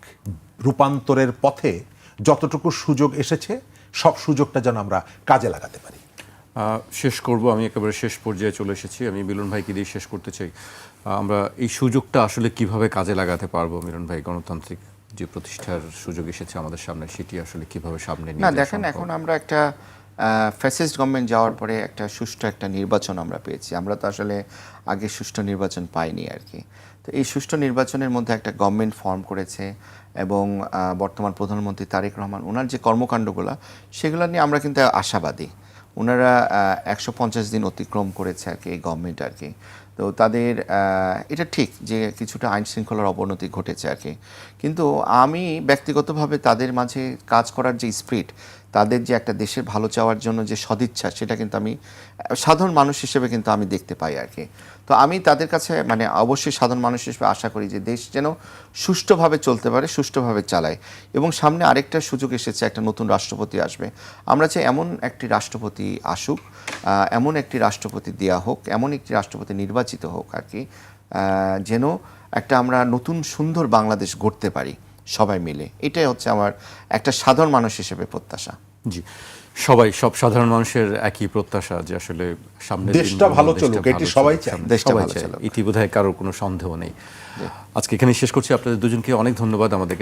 রূপান্তরের পথে যতটুকু সুযোগ এসেছে সব সুযোগটা যেন আমরা কাজে লাগাতে পারি। শেষ করব, আমি একেবারে শেষ পর্যায়ে চলে এসেছি। আমি মিলন ভাইকে দিয়ে শেষ করতে চাই। আমরা এই সুযোগটা আসলে কিভাবে কাজে লাগাতে পারবো মিলন ভাই? গণতান্ত্রিক যে প্রতিষ্ঠার সুযোগ এসেছে আমাদের সামনে, সেটি আসলে কিভাবে সামনে নিয়ে না যাওয়া দেখেন, সম্ভব? এখন আমরা একটা ফ্যাসিস্ট গভর্নমেন্ট যাওয়ার পরে একটা সুষ্ঠু একটা নির্বাচন আমরা পেয়েছি। আমরা তো আসলে আগে সুষ্ঠু নির্বাচন পাইনি আর কি। তো এই সুষ্ঠু নির্বাচনের মধ্যে একটা গভর্নমেন্ট ফর্ম করেছে এবং বর্তমান প্রধানমন্ত্রী তারেক রহমান ওনার যে কর্মকাণ্ডগুলো সেগুলো নিয়ে আমরা কিন্তু আশাবাদী। ওনারা 150 দিন অতিক্রম করেছে আর কি এই গভর্নমেন্ট আর কি। তো তাদের এটা ঠিক যে কিছুটা আইন শৃঙ্খলার অবনতি ঘটেছে আর কি, কিন্তু আমি ব্যক্তিগতভাবে তাদের মাঝে কাজ করার যে স্পিরিট, তাদের যে একটা দেশের ভালো চাওয়ার জন্য যে সদিচ্ছা, সেটা কিন্তু আমি সাধারণ মানুষ হিসেবে কিন্তু আমি দেখতে পাই আর কি। তো আমি তাদের কাছে মানে অবশ্যই সাধারণ মানুষ হিসেবে আশা করি যে দেশ যেন সুষ্ঠুভাবে চলতে পারে, সুষ্ঠুভাবে চালায়। এবং সামনে আরেকটা সুযোগ এসেছে, একটা নতুন রাষ্ট্রপতি আসবে। আমরা চাই এমন একটি রাষ্ট্রপতি আসুক, এমন একটি রাষ্ট্রপতি দেয়া হোক, এমন একটি রাষ্ট্রপতি নির্বাচিত হোক আর কি, যেন একটা আমরা নতুন সুন্দর বাংলাদেশ গড়তে পারি। সবাই মিলে। এটাই হচ্ছে আমার একটা সাধারণ মানুষ হিসেবে প্রত্যাশা। জি, সব সাধারণ মানুষের একই প্রত্যাশা যে আসলে সামনে দেশটা ভালো চলুক, এটি সবাই চায়। দেশটা সবাই ভালো চায়। চলুক। এটি বোধহয় কারোর কোনো সন্দেহ নেই। আজকে এখানে শেষ করছি। আপনাদের দুজনকে অনেক ধন্যবাদ আমাদেরকে